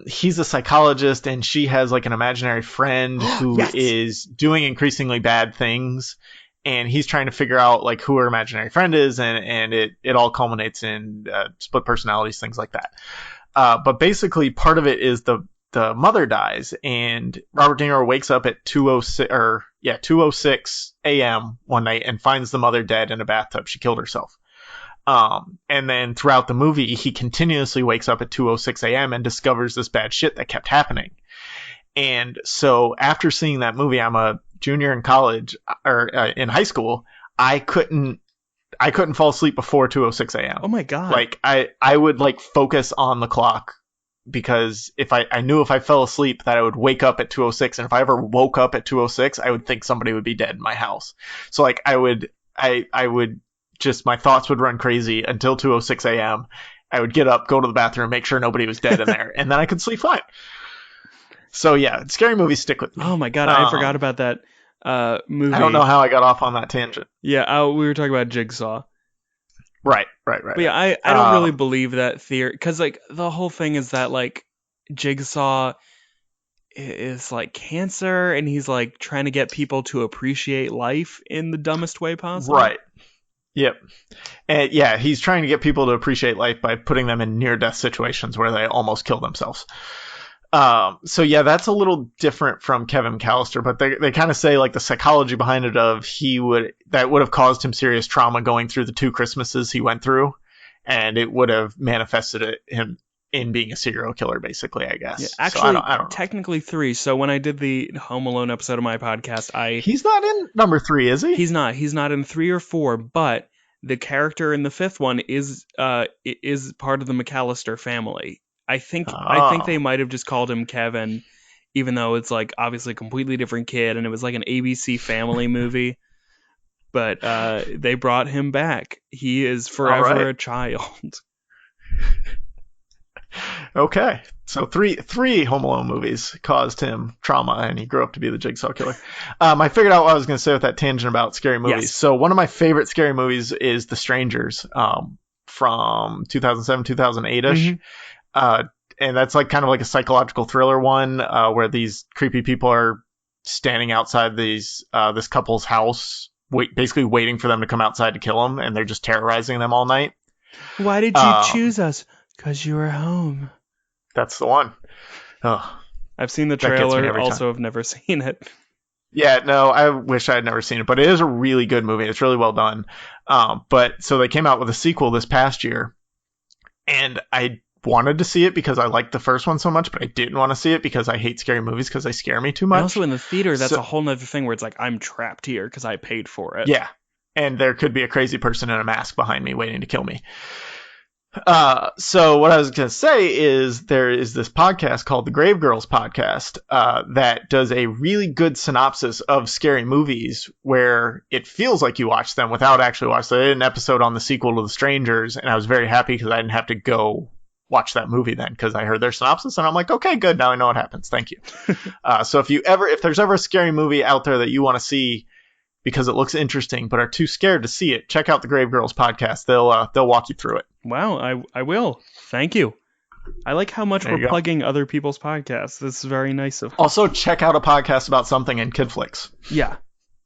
he's a psychologist, and she has like an imaginary friend who Yes. is doing increasingly bad things, and he's trying to figure out like who her imaginary friend is, and it all culminates in split personalities, things like that. But basically, part of it is the mother dies, and Robert De Niro wakes up at 2:06 a.m. one night and finds the mother dead in a bathtub. She killed herself. And then throughout the movie, he continuously wakes up at 2:06 a.m. and discovers this bad shit that kept happening. And so after seeing that movie, I'm a junior in college or in high school. I couldn't fall asleep before 2:06 a.m. Oh my god! Like I would like focus on the clock, because if I knew if I fell asleep that I would wake up at 2:06, and if I ever woke up at 2:06, I would think somebody would be dead in my house. So like I would just, my thoughts would run crazy until 2:06 a.m. I would get up, go to the bathroom, make sure nobody was dead in there, and then I could sleep fine. So yeah, scary movies stick with me. Oh my god, I forgot about that movie. I don't know how I got off on that tangent. Yeah, we were talking about Jigsaw. Right. But yeah, I don't really believe that theory, because like the whole thing is that like Jigsaw is like cancer, and he's like trying to get people to appreciate life in the dumbest way possible. Right. Yep. And yeah, he's trying to get people to appreciate life by putting them in near-death situations where they almost kill themselves. So yeah, that's a little different from Kevin McAllister, but they kind of say like the psychology behind it of that would have caused him serious trauma going through the 2 Christmases he went through, and it would have manifested him in being a serial killer, basically, I guess. Yeah, actually, so I don't know. Technically 3. So when I did the Home Alone episode of my podcast, He's not in number 3, is he? He's not. He's not in 3 or 4, but the character in the 5th one is part of the McAllister family. I think they might have just called him Kevin, even though it's like obviously a completely different kid, and it was like an ABC Family movie. But they brought him back. He is forever a child. Okay, so three Home Alone movies caused him trauma, and he grew up to be the Jigsaw Killer. I figured out what I was going to say with that tangent about scary movies. Yes. So one of my favorite scary movies is The Strangers, from 2007, 2008-ish. Mm-hmm. And that's like kind of like a psychological thriller one, where these creepy people are standing outside this couple's house, basically waiting for them to come outside to kill them, and they're just terrorizing them all night. Why did you choose us? 'Cause you were home. That's the one. Oh, I've seen the trailer, also have never seen it. Yeah, no, I wish I had never seen it, but it is a really good movie. It's really well done. But so they came out with a sequel this past year, and I wanted to see it because I liked the first one so much, but I didn't want to see it because I hate scary movies because they scare me too much. And also in the theater, that's a whole nother thing where it's like, I'm trapped here because I paid for it. Yeah, and there could be a crazy person in a mask behind me waiting to kill me. So what I was going to say is there is this podcast called the Grave Girls podcast that does a really good synopsis of scary movies where it feels like you watch them without actually watching them. They did an episode on the sequel to The Strangers, and I was very happy because I didn't have to go watch that movie then because I heard their synopsis, and I'm like, okay, good, now I know what happens. Thank you. So if there's ever a scary movie out there that you want to see because it looks interesting but are too scared to see it, check out the Grave Girls podcast. They'll walk you through it. Wow, I will. Thank you. I like how much we're plugging other people's podcasts. This is very nice of. Also, check out a podcast about something in Kidflix. Yeah.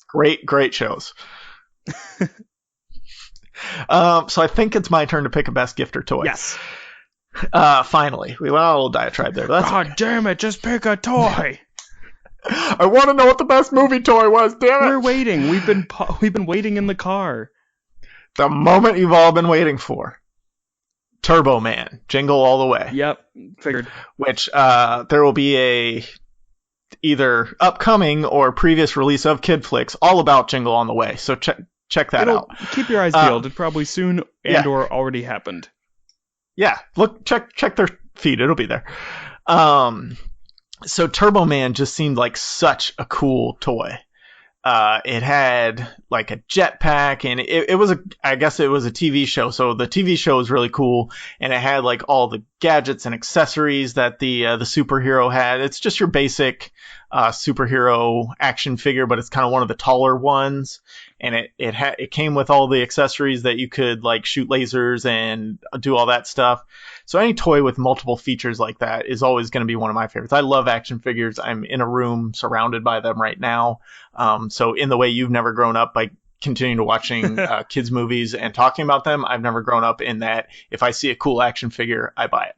Great shows. So I think it's my turn to pick a best gift or toy. Yes. Finally. We went on a little diatribe there. But God damn it, just pick a toy. I want to know what the best movie toy was, damn it. We're waiting. We've been waiting in the car. The moment you've all been waiting for. Turbo Man, Jingle All the Way. Yep, figured. Which there will be a either upcoming or previous release of Kidflix all about Jingle on the Way. So check that out. Keep your eyes peeled. It probably soon or already happened. Yeah, look, check their feed. It'll be there. So Turbo Man just seemed like such a cool toy. It had like a jetpack, and it was I guess it was a TV show. So the TV show was really cool, and it had like all the gadgets and accessories that the superhero had. It's just your basic superhero action figure, but it's kind of one of the taller ones. And it came with all the accessories that you could like shoot lasers and do all that stuff. So any toy with multiple features like that is always going to be one of my favorites. I love action figures. I'm in a room surrounded by them right now. So in the way you've never grown up by continuing to watching kids movies and talking about them, I've never grown up in that. If I see a cool action figure, I buy it.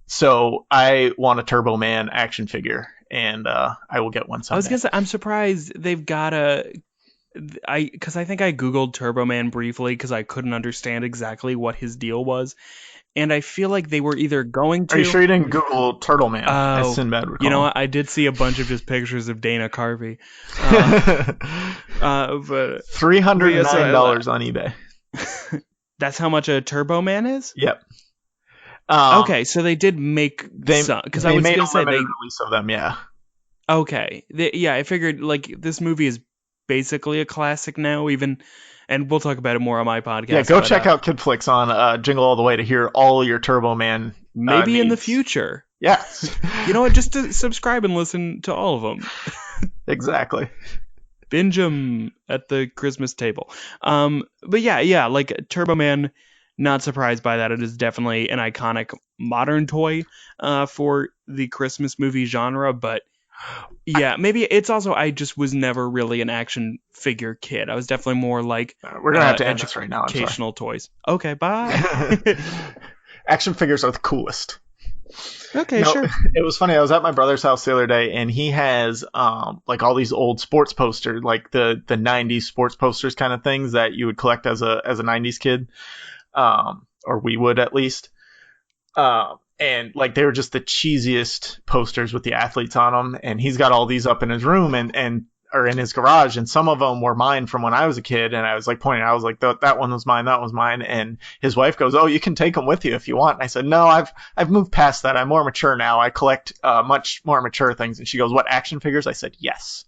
So I want a Turbo Man action figure, and I will get one someday. I was gonna say, I'm surprised they've got because I think I Googled Turbo Man briefly because I couldn't understand exactly what his deal was. And I feel like they were either going to... Are you sure you didn't Google Turtle Man? As Sinbad would call you know him? what? I did see a bunch of just pictures of Dana Carvey. But $309 on eBay. That's how much a Turbo Man is? Yep. Okay, so they did make some. Because I was going to say they release of them, yeah. Okay, I figured like this movie is basically a classic now, even. And we'll talk about it more on my podcast. Yeah, go check out Kidflix on Jingle All the Way to hear all your Turbo Man maybe needs. In the future. Yes. You know what? Just to subscribe and listen to all of them. Exactly. Binge them at the Christmas table. But yeah, like Turbo Man, not surprised by that. It is definitely an iconic modern toy for the Christmas movie genre, but yeah, maybe it's also I just was never really an action figure kid. I was definitely more like we're gonna have to end this right now. Educational toys. Okay, bye. Action figures are the coolest. Okay, sure. It was funny. I was at my brother's house the other day, and he has like all these old sports posters, like the '90s sports posters kind of things that you would collect as a '90s kid, or we would at least. And like they were just the cheesiest posters with the athletes on them. And he's got all these up in his room and or in his garage. And some of them were mine from when I was a kid. And I was like pointing, I was like, that one was mine. That was mine. And his wife goes, "Oh, you can take them with you if you want." And I said, "No, I've moved past that. I'm more mature now. I collect much more mature things." And she goes, "What, action figures?" I said, "Yes."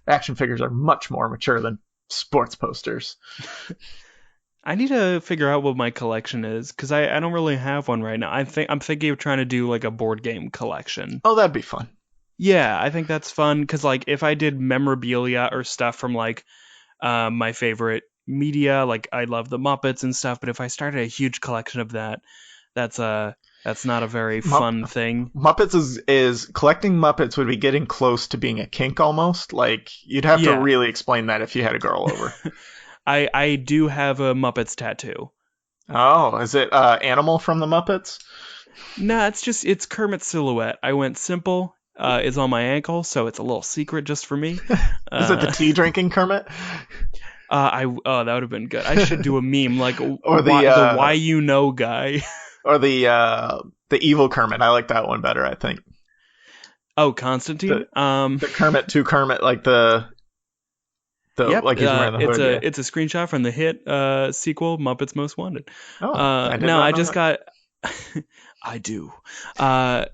Action figures are much more mature than sports posters. I need to figure out what my collection is because I don't really have one right now. I'm thinking of trying to do like a board game collection. Oh, that'd be fun. Yeah, I think that's fun because like if I did memorabilia or stuff from like my favorite media, like I love the Muppets and stuff, but if I started a huge collection of that, that's not a very fun thing. Muppets is collecting Muppets would be getting close to being a kink almost. Like you'd have to really explain that if you had a girl over. I do have a Muppets tattoo. Oh, is it Animal from the Muppets? Nah, it's Kermit's silhouette. I went simple. It's on my ankle, so it's a little secret just for me. Is it the tea drinking Kermit? That would have been good. I should do a meme like or the why you know guy. Or the evil Kermit. I like that one better, I think. Oh, Constantine. The Kermit to Kermit, like the yep, like he's wearing the hood. It's a screenshot from the hit sequel Muppets Most Wanted. Oh, I just got. I do. I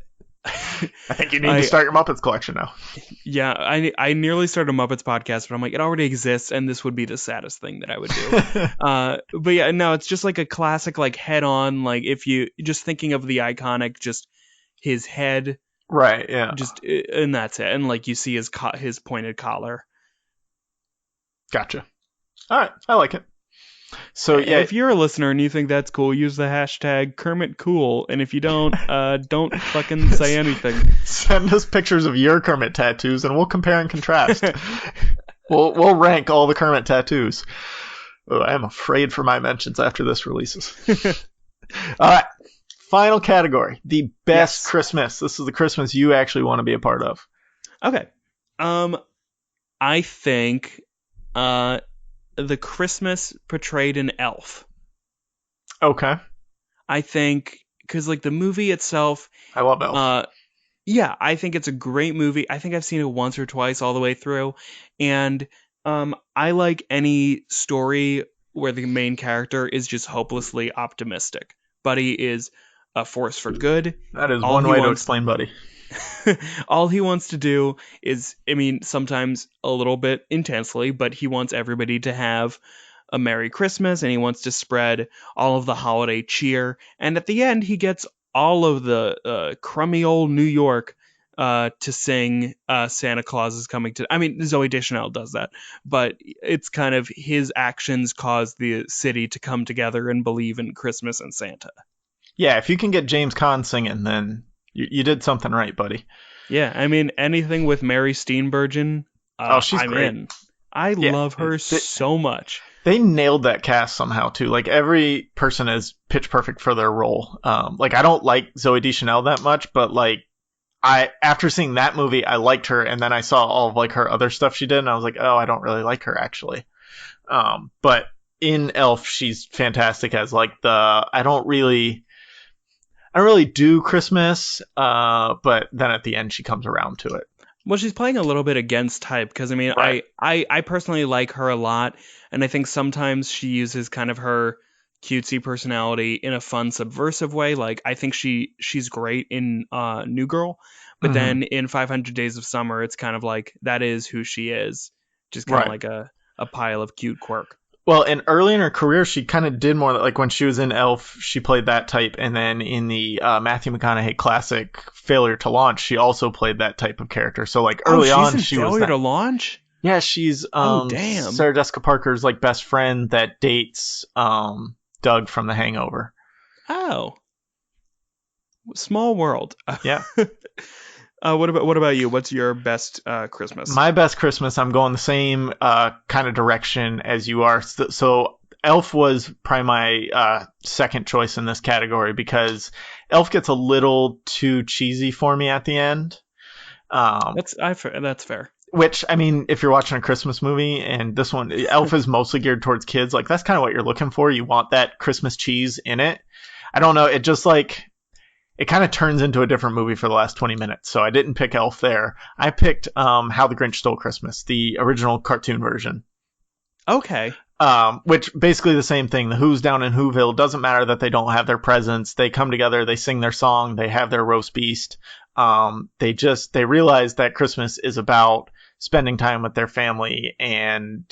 think you need to start your Muppets collection now. Yeah, I nearly started a Muppets podcast, but I'm like, it already exists, and this would be the saddest thing that I would do. But yeah, no, it's just like a classic, like head-on, like if you just thinking of the iconic, just his head, right? Yeah, just and that's it, and like you see his pointed collar. Gotcha. All right, I like it. So yeah, if you're a listener and you think that's cool, use the hashtag KermitCool, and if you don't fucking say anything. Send us pictures of your Kermit tattoos, and we'll compare and contrast. we'll rank all the Kermit tattoos. Oh, I am afraid for my mentions after this releases. All right, final category: the best Christmas. This is the Christmas you actually want to be a part of. Okay, I think the Christmas portrayed in Elf. Okay. I think, because like the movie itself... I love Elf. Yeah, I think it's a great movie. I think I've seen it once or twice all the way through. And I like any story where the main character is just hopelessly optimistic. Buddy is a force for good. That is one way to explain Buddy. All he wants to do is, I mean, sometimes a little bit intensely, but he wants everybody to have a Merry Christmas, and he wants to spread all of the holiday cheer. And at the end, he gets all of the crummy old New York to sing Santa Claus is coming to. I mean, Zoe Deschanel does that, but it's kind of his actions cause the city to come together and believe in Christmas and Santa. Yeah, if you can get James Caan singing, then you did something right, buddy. Yeah, I mean, anything with Mary Steenburgen, She's I'm great. in. I love her so much. They nailed that cast somehow too. Like every person is pitch perfect for their role. Like I don't like Zoe Deschanel that much, but like after seeing that movie, I liked her, and then I saw all of like her other stuff she did, and I was like, oh, I don't really like her actually. But in Elf, she's fantastic as like I don't really do Christmas, but then at the end she comes around to it. Well, she's playing a little bit against type because I mean, Right. I personally like her a lot, and I think sometimes she uses kind of her cutesy personality in a fun, subversive way. Like I think she's great in New Girl, but then in 500 Days of Summer, it's kind of like that is who she is, just kind of like a pile of cute quirk. Well, and early in her career, she kind of did more like when she was in Elf, she played that type, and then in the Matthew McConaughey classic Failure to Launch, she also played that type of character. So like early on, she was Failure to Launch. Yeah, she's damn. Sarah Jessica Parker's like best friend that dates Doug from The Hangover. Oh, small world. Yeah. What about you? What's your best Christmas? My best Christmas, I'm going the same kind of direction as you are. So Elf was probably my second choice in this category because Elf gets a little too cheesy for me at the end. That's fair. Which, I mean, if you're watching a Christmas movie, and this one, Elf is mostly geared towards kids, like that's kind of what you're looking for. You want that Christmas cheese in it. I don't know. It just like, it kind of turns into a different movie for the last 20 minutes. So I didn't pick Elf there. I picked How the Grinch Stole Christmas, the original cartoon version. Okay. Which basically the same thing. The Who's down in Whoville, doesn't matter that they don't have their presents. They come together, they sing their song, they have their roast beast. They realize that Christmas is about spending time with their family and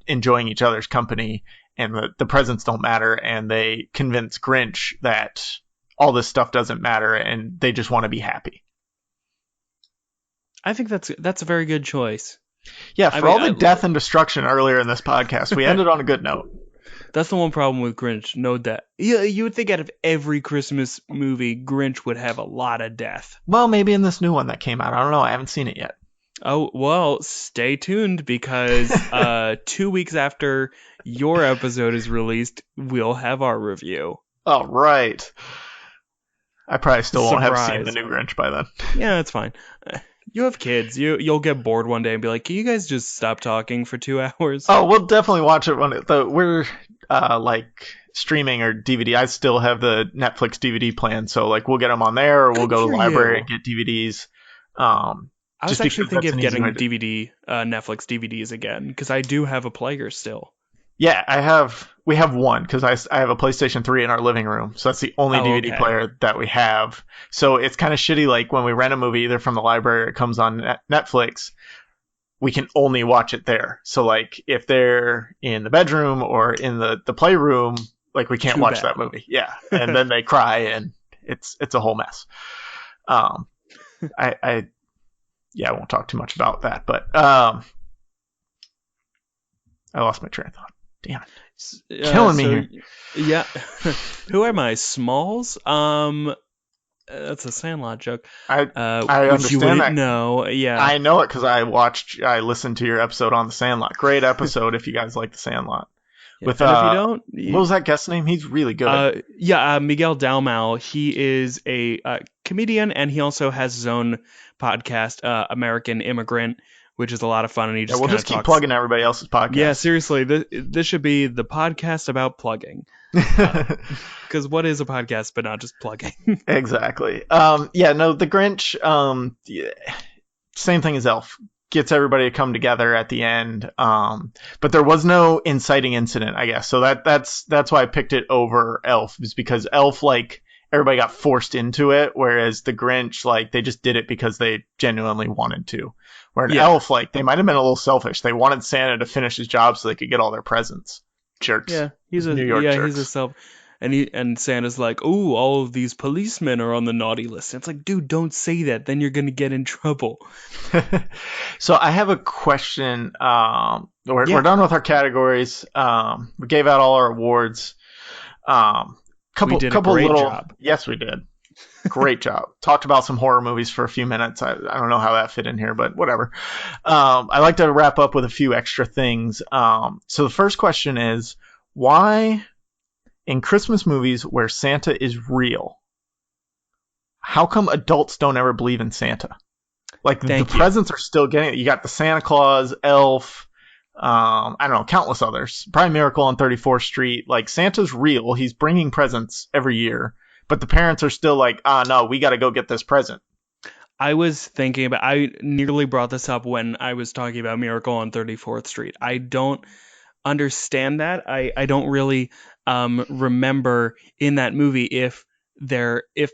enjoying each other's company, and the presents don't matter, and they convince Grinch that all this stuff doesn't matter and they just want to be happy. I think that's a very good choice. Yeah, for all the death and destruction earlier in this podcast, we ended on a good note. That's the one problem with Grinch, no death. You would think out of every Christmas movie, Grinch would have a lot of death. Well, maybe in this new one that came out. I don't know. I haven't seen it yet. Oh, well, stay tuned because 2 weeks after your episode is released, we'll have our review. Oh, right. I probably still won't have Surprise. seen the new Grinch by then. Yeah, that's fine. You have kids. You'll get bored one day and be like, "Can you guys just stop talking for 2 hours?" Oh, we'll definitely watch it when we're like streaming or DVD. I still have the Netflix DVD plan, so like we'll get them on there, or we'll go to the library and get DVDs. I was actually thinking of that's getting an easy way Netflix DVDs again because I do have a player still. Yeah, we have one because I have a PlayStation 3 in our living room, so that's the only DVD player that we have. So it's kind of shitty, like when we rent a movie either from the library or it comes on Netflix, we can only watch it there. So like if they're in the bedroom or in the playroom, like we can't watch that movie. Yeah, and then they cry and it's a whole mess. I won't talk too much about that, but I lost my train of thought. Damn it. Killing me here. Yeah. Who am I? Smalls? That's a Sandlot joke. I understand you wouldn't that. know. Yeah. I know it because I listened to your episode on The Sandlot. Great episode if you guys like The Sandlot. Yeah, With and if you don't, what was that guest's name? He's really good. Miguel Dalmau. He is a comedian, and he also has his own podcast, American Immigrant, which is a lot of fun. And he just we'll just keep plugging everybody else's podcast. Yeah, seriously, this should be the podcast about plugging. Because what is a podcast but not just plugging? Exactly. The Grinch. Same thing as Elf. Gets everybody to come together at the end. But there was no inciting incident, I guess. So that's why I picked it over Elf, is because Elf, like, everybody got forced into it, whereas the Grinch, like, they just did it because they genuinely wanted to. Where an elf, like, they might have been a little selfish. They wanted Santa to finish his job so they could get all their presents. Jerks. Yeah, New York jerks. he's a self, and Santa's like, oh, all of these policemen are on the naughty list. And it's like, dude, don't say that. Then you're gonna get in trouble. So I have a question. We're done with our categories. We gave out all our awards. We did a great job. Yes, we did. Great job. Talked about some horror movies for a few minutes. I don't know how that fit in here, but whatever. I like to wrap up with a few extra things. So the first question is, why in Christmas movies where Santa is real, how come adults don't ever believe in Santa? Like, the presents are still getting it. You got the Santa Claus, Elf, I don't know, countless others. Probably Miracle on 34th Street. Like, Santa's real. He's bringing presents every year. But the parents are still like, no, we got to go get this present. I was thinking about, I nearly brought this up when I was talking about Miracle on 34th Street. I don't understand that. I don't really remember in that movie if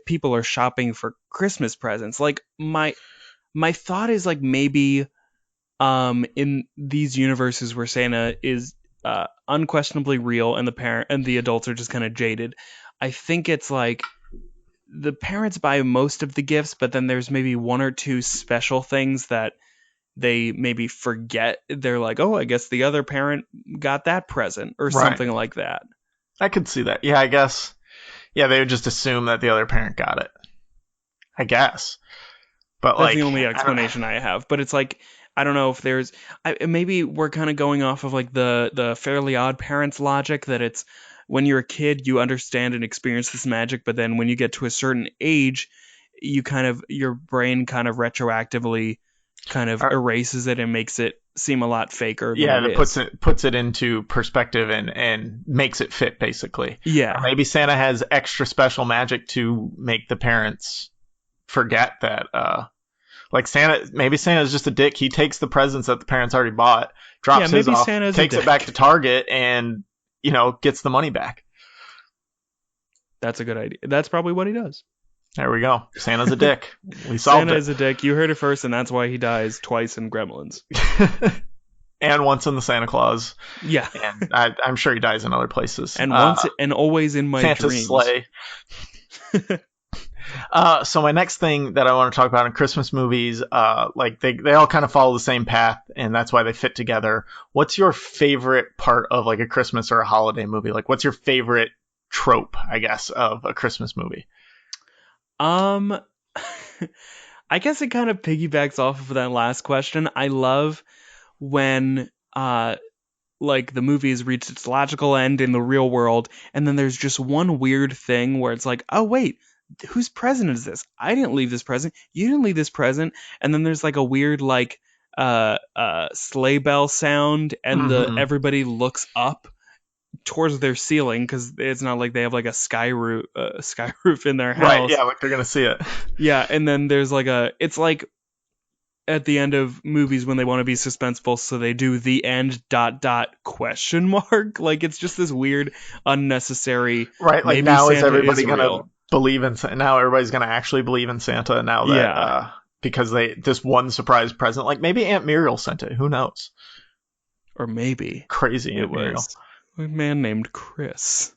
people are shopping for Christmas presents. Like, my thought is, like, maybe in these universes where Santa is unquestionably real and the adults are just kind of jaded, I think it's like the parents buy most of the gifts, but then there's maybe one or two special things that they maybe forget. They're like, oh, I guess the other parent got that present or something like that. I could see that. Yeah, I guess. Yeah, they would just assume that the other parent got it. I guess. But that's the only explanation I have. But it's like, I don't know if there's... maybe we're kind of going off of like the Fairly Odd Parents logic that it's when you're a kid, you understand and experience this magic, but then when you get to a certain age, your brain kind of retroactively kind of erases it and makes it seem a lot faker than it is. puts it into perspective and makes it fit, basically. Yeah. Or maybe Santa has extra special magic to make the parents forget that like maybe Santa's just a dick. He takes the presents that the parents already bought, drops his off, takes it back to Target, and gets the money back. That's a good idea. That's probably what he does. There we go. Santa's a dick. We solved it. Santa is a dick. You heard it first, and that's why he dies twice in Gremlins. And once in the Santa Claus. Yeah. And I'm sure he dies in other places. And and always in my Santa's dreams. sleigh. So my next thing that I want to talk about in Christmas movies, like they all kind of follow the same path, and that's why they fit together. What's your favorite part of like a Christmas or a holiday movie? Like, what's your favorite trope, I guess, of a Christmas movie? I guess it kind of piggybacks off of that last question. I love when like the movie has reached its logical end in the real world, and then there's just one weird thing where it's like, oh wait, whose present is this? I didn't leave this present. You didn't leave this present. And then there's like a weird like sleigh bell sound, and everybody looks up towards their ceiling because it's not like they have like a sky roof in their house. Right, yeah, like they're gonna see it. Yeah, and then there's like it's like at the end of movies when they want to be suspenseful, so they do the end ... question mark. Like, it's just this weird unnecessary. Right, like now Santa is everybody gonna believe in Santa? Now everybody's gonna actually believe in Santa now that because this one surprise present, like maybe Aunt Muriel sent it. Who knows? Or maybe crazy Aunt Muriel. A man named Chris.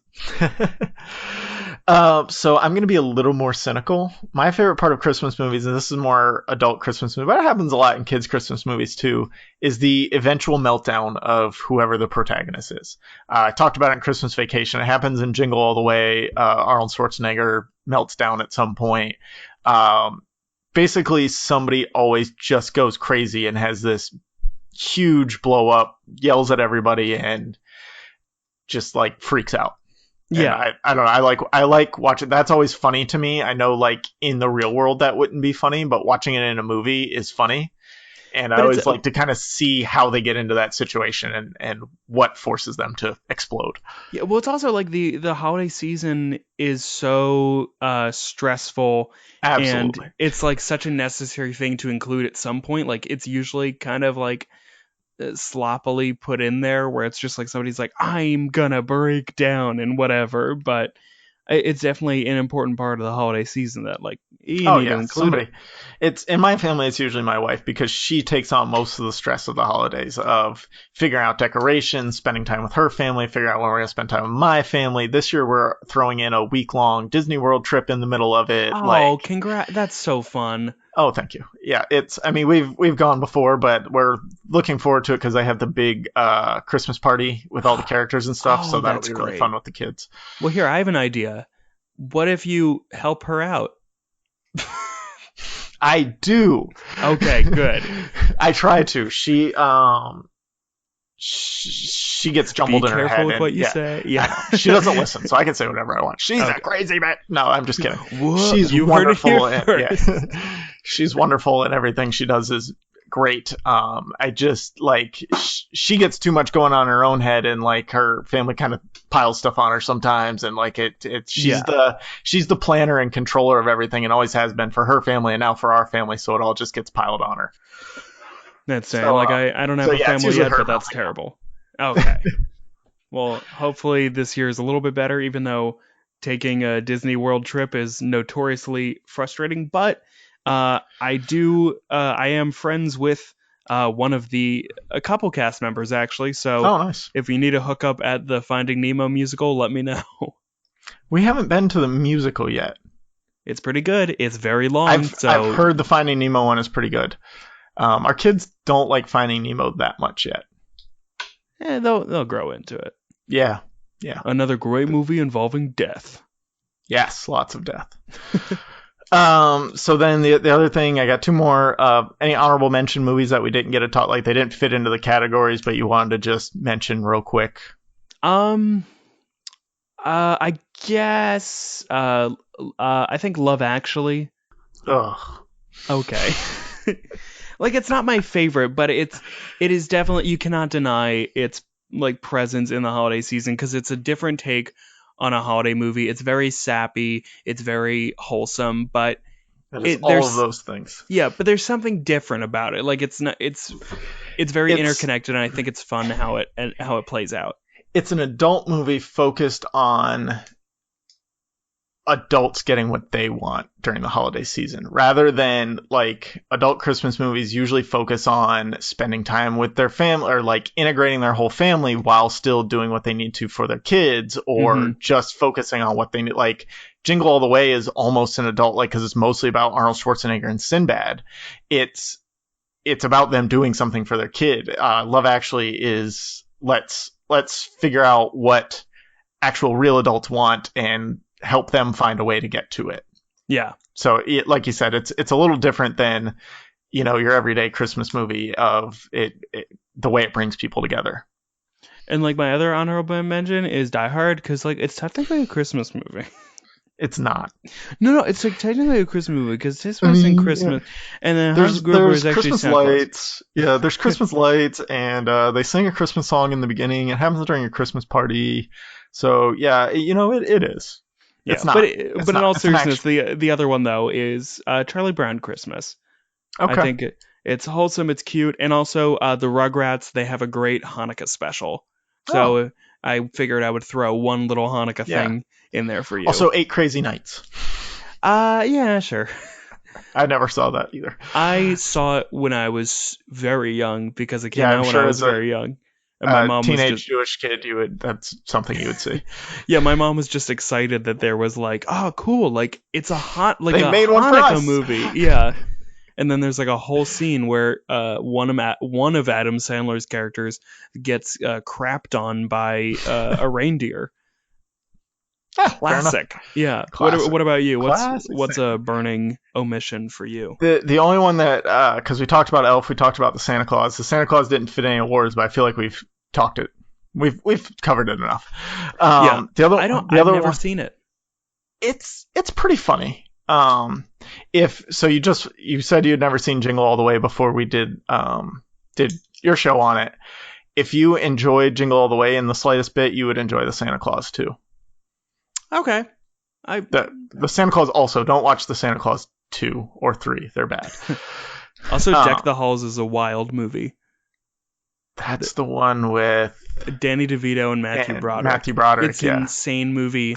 So I'm going to be a little more cynical. My favorite part of Christmas movies, and this is more adult Christmas movie, but it happens a lot in kids' Christmas movies too, is the eventual meltdown of whoever the protagonist is. I talked about it in Christmas Vacation. It happens in Jingle All the Way. Arnold Schwarzenegger melts down at some point. Basically, somebody always just goes crazy and has this huge blow up, yells at everybody, and just like freaks out. Yeah, I don't know. I like watching. That's always funny to me. I know, like in the real world, that wouldn't be funny, but watching it in a movie is funny. And I always like to kind of see how they get into that situation and what forces them to explode. Yeah, well, it's also like the holiday season is so stressful. Absolutely. And it's like such a necessary thing to include at some point. Like, it's usually kind of like sloppily put in there where it's just like somebody's like, I'm gonna break down and whatever, but it's definitely an important part of the holiday season that like you Oh need to yeah, include it. It's in my family. It's usually my wife because she takes on most of the stress of the holidays of figuring out decorations, spending time with her family, figuring out when we're gonna spend time with my family. This year we're throwing in a week-long Disney World trip in the middle of it. Oh, congrats! That's so fun. Oh, thank you. Yeah, it's. I mean, we've gone before, but we're looking forward to it because I have the big Christmas party with all the characters and stuff. Oh, So that'll that's be really great. fun with the kids. Well, here I have an idea. What if you help her out? I do. Okay, good. I try to. She gets jumbled Be in her head. careful with And, what you yeah, say. Yeah. she doesn't listen, so I can say whatever I want. She's Okay. a crazy bitch. No, I'm just kidding. What? She's You heard it wonderful. here Yeah. She's wonderful, and everything she does is great. I just like she gets too much going on in her own head, and like her family kind of piles stuff on her sometimes, and like she's the planner and controller of everything, and always has been for her family, and now for our family. So it all just gets piled on her. That's saying So, like I don't have a it's family usually yet, her but that's helping out. terrible. Okay. Well, hopefully this year is a little bit better, even though taking a Disney World trip is notoriously frustrating. But I am friends with a couple cast members actually. So Oh, nice. if you need a hookup at the Finding Nemo musical, let me know. We haven't been to the musical yet. It's pretty good. It's very long. I've heard the Finding Nemo one is pretty good. Our kids don't like Finding Nemo that much yet. They'll grow into it. Yeah. Another great movie involving death. Yes, lots of death. So then the other thing, I got two more. Any honorable mention movies that we didn't get to talk, like they didn't fit into the categories, but you wanted to just mention real quick? I guess I think Love Actually. Ugh. Okay. Like it's not my favorite, but it is definitely, you cannot deny its like presence in the holiday season because it's a different take on a holiday movie. It's very sappy, it's very wholesome, but That is all of those things. Yeah, but there's something different about it. Like it's very interconnected, and I think it's fun how it plays out. It's an adult movie focused on adults getting what they want during the holiday season, rather than like adult Christmas movies usually focus on spending time with their family or like integrating their whole family while still doing what they need to for their kids, or just focusing on what they need. Like Jingle All the Way is almost an adult, like, because it's mostly about Arnold Schwarzenegger and Sinbad. It's about them doing something for their kid. Love Actually is let's figure out what actual real adults want and help them find a way to get to it. Yeah. So like you said, it's a little different than, your everyday Christmas movie of the way it brings people together. And like my other honorable mention is Die Hard, because like it's technically a Christmas movie. It's not. No, it's like technically a Christmas movie because it takes place in Christmas, and then Hans Gruber is actually Christmas Santa Claus. lights. Yeah, there's Christmas lights, and they sing a Christmas song in the beginning. It happens during a Christmas party. So yeah, it is. Yeah, it's not. But it's in not. all It's seriousness, the other one though is Charlie Brown Christmas. Okay. I think it's wholesome, it's cute, and also the Rugrats, they have a great Hanukkah special. So I figured I would throw one little Hanukkah thing in there for you. Also, 8 Crazy Nights. Yeah, sure. I never saw that either. I saw it when I was very young because it came out when sure I was very young. And my mom teenage was just, Jewish kid, that's something you would see. Yeah, my mom was just excited that there was like, oh, cool, like it's a They made one for Hanukkah us. movie. Yeah. And then there's like a whole scene where one of Adam Sandler's characters gets crapped on by a reindeer. Classic. Yeah. Classic. What about you? Classic. What's a burning omission for you? The only one that, because we talked about Elf, we talked about the Santa Claus. The Santa Claus didn't fit any awards, but I feel like we've covered it enough. I've never one, seen it. It's pretty funny. You said you had never seen Jingle All the Way before we did your show on it. If you enjoyed Jingle All the Way in the slightest bit, you would enjoy the Santa Claus too. Okay. The Santa Claus also, don't watch the Santa Claus 2 or 3. They're bad. Also, Deck the Halls is a wild movie. That's the one with Danny DeVito and Matthew Broderick. Matthew Broderick, It's an insane movie.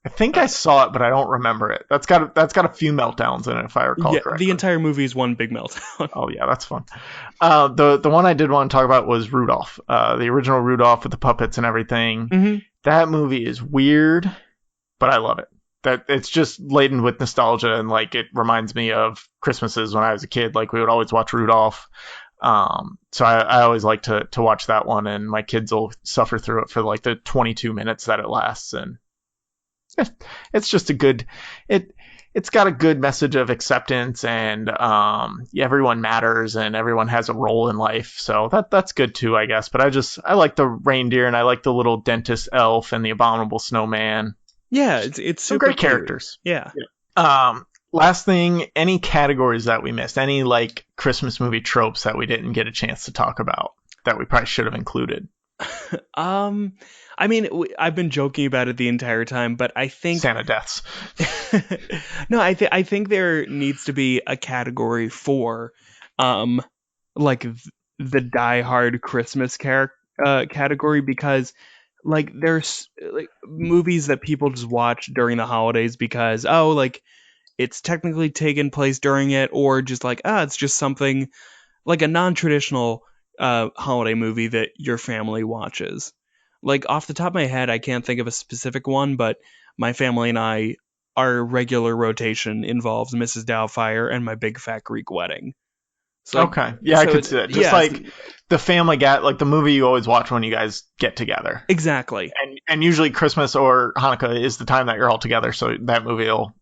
I think I saw it, but I don't remember it. That's got a few meltdowns in it, if I recall correctly. The entire movie is one big meltdown. Oh yeah, that's fun. The one I did want to talk about was Rudolph, the original Rudolph with the puppets and everything. Mm-hmm. That movie is weird, but I love it. That it's just laden with nostalgia, and like it reminds me of Christmases when I was a kid. Like we would always watch Rudolph. So I always like to watch that one, and my kids will suffer through it for like the 22 minutes that it lasts, and it's just a good it's got a good message of acceptance, and everyone matters and everyone has a role in life, so that's good too, I guess. But I like the reindeer, and I like the little dentist elf and the abominable snowman. Yeah, it's some super great characters. Yeah. Last thing, any categories that we missed, any like Christmas movie tropes that we didn't get a chance to talk about that we probably should have included? I mean, I've been joking about it the entire time, but I think Santa deaths. No, I think there needs to be a category for, like the die-hard Christmas category, because like there's like movies that people just watch during the holidays because like it's technically taken place during it, or just like it's just something like a non-traditional holiday movie that your family watches. Like off the top of my head, I can't think of a specific one, but my family and I, our regular rotation involves Mrs. Doubtfire and My Big Fat Greek Wedding. So, okay, yeah, I could see that. Just like the family like the movie you always watch when you guys get together. Exactly. And usually Christmas or Hanukkah is the time that you're all together, so that movie will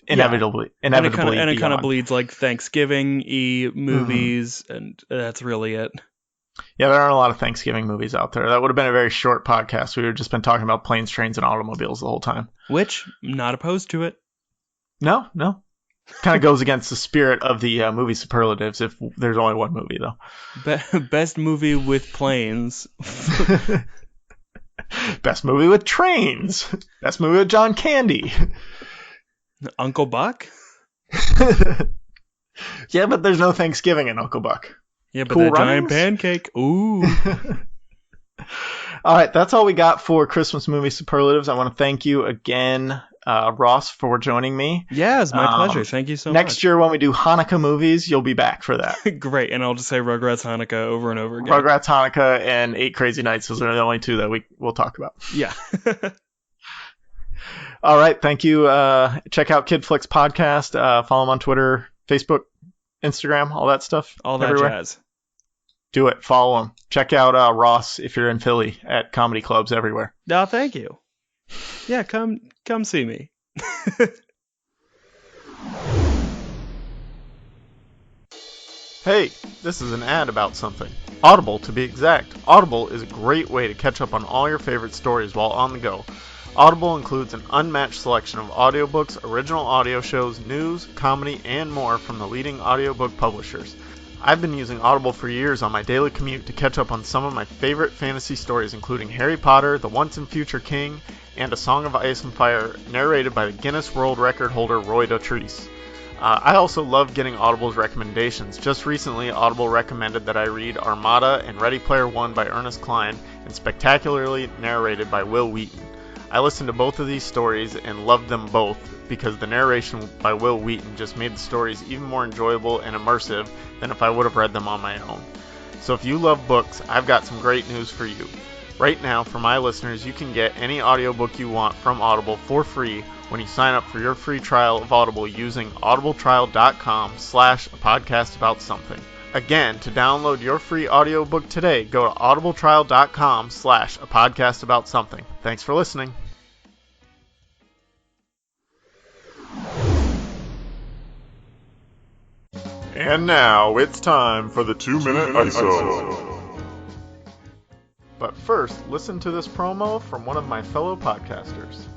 inevitably and it kind of bleeds like Thanksgiving-y movies, and that's really it. Yeah, there aren't a lot of Thanksgiving movies out there. That would have been a very short podcast. We would have just been talking about planes, trains, and automobiles the whole time. Which, not opposed to it. No. Kind of goes against the spirit of the movie Superlatives if there's only one movie, though. Best movie with planes. Best movie with trains. Best movie with John Candy. Uncle Buck? Yeah, but there's no Thanksgiving in Uncle Buck. Yeah, but that giant pancake. Ooh. All right, that's all we got for Christmas movie superlatives. I want to thank you again, Ross, for joining me. Yeah, it's my pleasure. Thank you so much. Next year when we do Hanukkah movies, you'll be back for that. Great, and I'll just say Rugrats Hanukkah over and over again. Rugrats Hanukkah and 8 Crazy Nights. Those are the only two that we'll talk about. Yeah. All right, thank you. Check out Kidflix podcast. Follow them on Twitter, Facebook, Instagram, all that stuff. All that everywhere. Jazz. Do it. Follow him. Check out Ross if you're in Philly at comedy clubs everywhere. No, thank you. Yeah, come see me. Hey, this is an ad about something. Audible, to be exact. Audible is a great way to catch up on all your favorite stories while on the go. Audible includes an unmatched selection of audiobooks, original audio shows, news, comedy, and more from the leading audiobook publishers. I've been using Audible for years on my daily commute to catch up on some of my favorite fantasy stories, including Harry Potter, The Once and Future King, and A Song of Ice and Fire, narrated by the Guinness World Record holder Roy Dotrice. I also love getting Audible's recommendations. Just recently, Audible recommended that I read Armada and Ready Player One by Ernest Cline, and Spectacularly narrated by Will Wheaton. I listened to both of these stories and loved them both because the narration by Will Wheaton just made the stories even more enjoyable and immersive than if I would have read them on my own. So if you love books, I've got some great news for you. Right now, for my listeners, you can get any audiobook you want from Audible for free when you sign up for your free trial of Audible using audibletrial.com/a-podcast-about-something. Again, to download your free audiobook today, go to audibletrial.com/a-podcast-about-something. Thanks for listening. And now it's time for the 2-minute ISO. But first, listen to this promo from one of my fellow podcasters.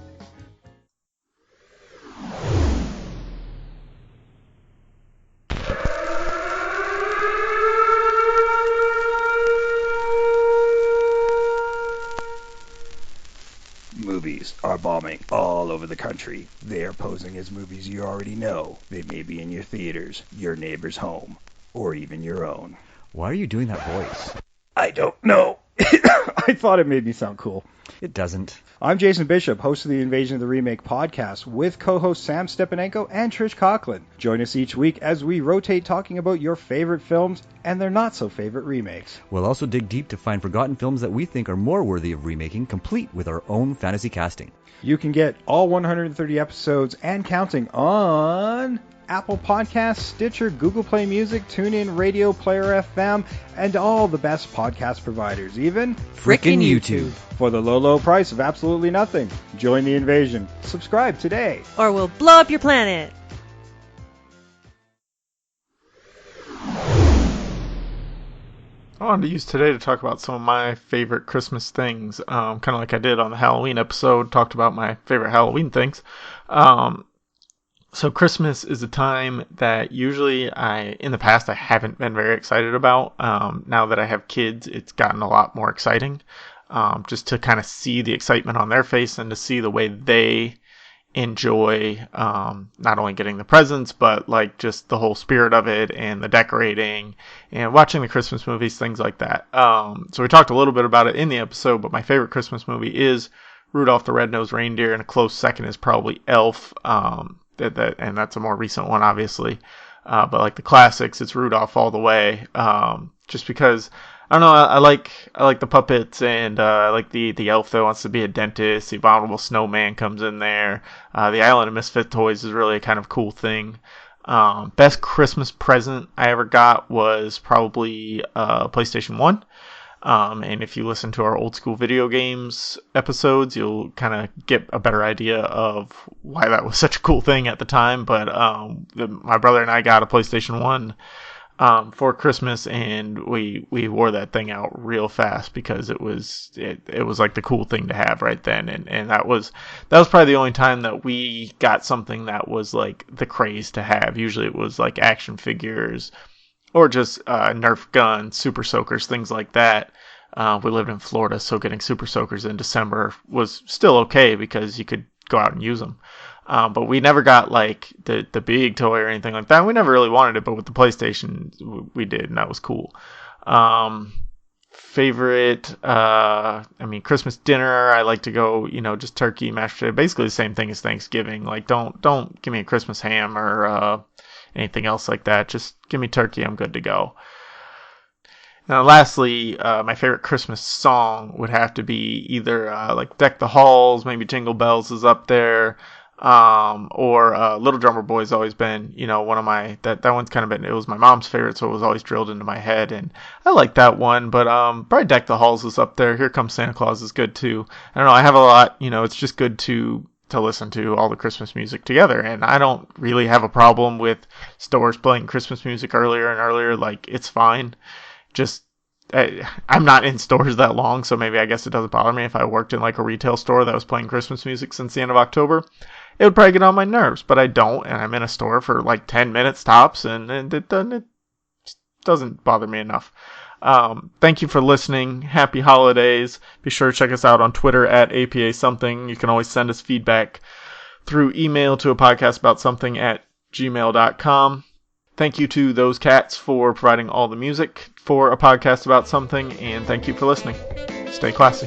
Movies are bombing all over the country. They are posing as movies you already know. They may be in your theaters, your neighbor's home, or even your own. Why are you doing that voice? I don't know. I thought it made me sound cool. It doesn't. I'm Jason Bishop, host of the Invasion of the Remake podcast, with co-hosts Sam Stepanenko and Trish Coughlin. Join us each week as we rotate talking about your favorite films and their not-so-favorite remakes. We'll also dig deep to find forgotten films that we think are more worthy of remaking, complete with our own fantasy casting. You can get all 130 episodes and counting on Apple Podcasts, Stitcher, Google Play Music, TuneIn, Radio, Player FM, and all the best podcast providers, even Frickin' YouTube. For the low, low price of absolutely nothing. Join the invasion. Subscribe today. Or we'll blow up your planet. I wanted to use today to talk about some of my favorite Christmas things, kind of like I did on the Halloween episode, talked about my favorite Halloween things. So Christmas is a time that usually in the past, I haven't been very excited about. Now that I have kids, it's gotten a lot more exciting, just to kind of see the excitement on their face and to see the way they enjoy not only getting the presents, but like just the whole spirit of it and the decorating and watching the Christmas movies, things like that. So we talked a little bit about it in the episode, but my favorite Christmas movie is Rudolph the Red-Nosed Reindeer, and a close second is probably Elf. And that's a more recent one, obviously. But like the classics, it's Rudolph all the way. Just because, I don't know, I like the puppets, and I like the elf that wants to be a dentist. The Abominable Snowman comes in there. The Island of Misfit Toys is really a kind of cool thing. Best Christmas present I ever got was probably PlayStation 1. And if you listen to our old school video games episodes, you'll kind of get a better idea of why that was such a cool thing at the time. But my brother and I got a PlayStation 1 for Christmas, and we wore that thing out real fast because it was like the cool thing to have right then. And that was probably the only time that we got something that was like the craze to have. Usually it was like action figures, or just Nerf guns, Super Soakers, things like that. We lived in Florida, so getting Super Soakers in December was still okay because you could go out and use them. But we never got like the big toy or anything like that. We never really wanted it, but with the PlayStation, we did, and that was cool. Favorite, Christmas dinner, I like to go, just turkey, mashed potato, basically the same thing as Thanksgiving. Like, don't give me a Christmas ham or anything else like that. Just give me turkey, I'm good to go. Now, lastly, my favorite Christmas song would have to be either like Deck the Halls, maybe Jingle Bells is up there, or Little Drummer Boy's always been, one of my, that one's kind of been, it was my mom's favorite, so it was always drilled into my head, and I like that one. But probably Deck the Halls is up there. Here Comes Santa Claus is good too. I don't know, I have a lot, it's just good to listen to all the Christmas music together, and I don't really have a problem with stores playing Christmas music earlier and earlier. Like, it's fine. Just I'm not in stores that long, so maybe I guess it doesn't bother me. If I worked in like a retail store that was playing Christmas music since the end of October, it would probably get on my nerves, but I don't, and I'm in a store for like 10 minutes tops, and it doesn't bother me enough. Thank you for listening. Happy holidays. Be sure to check us out on Twitter at APA something. You can always send us feedback through email to a podcast about something at gmail.com. Thank you to those cats for providing all the music for a podcast about something, and thank you for listening. Stay classy.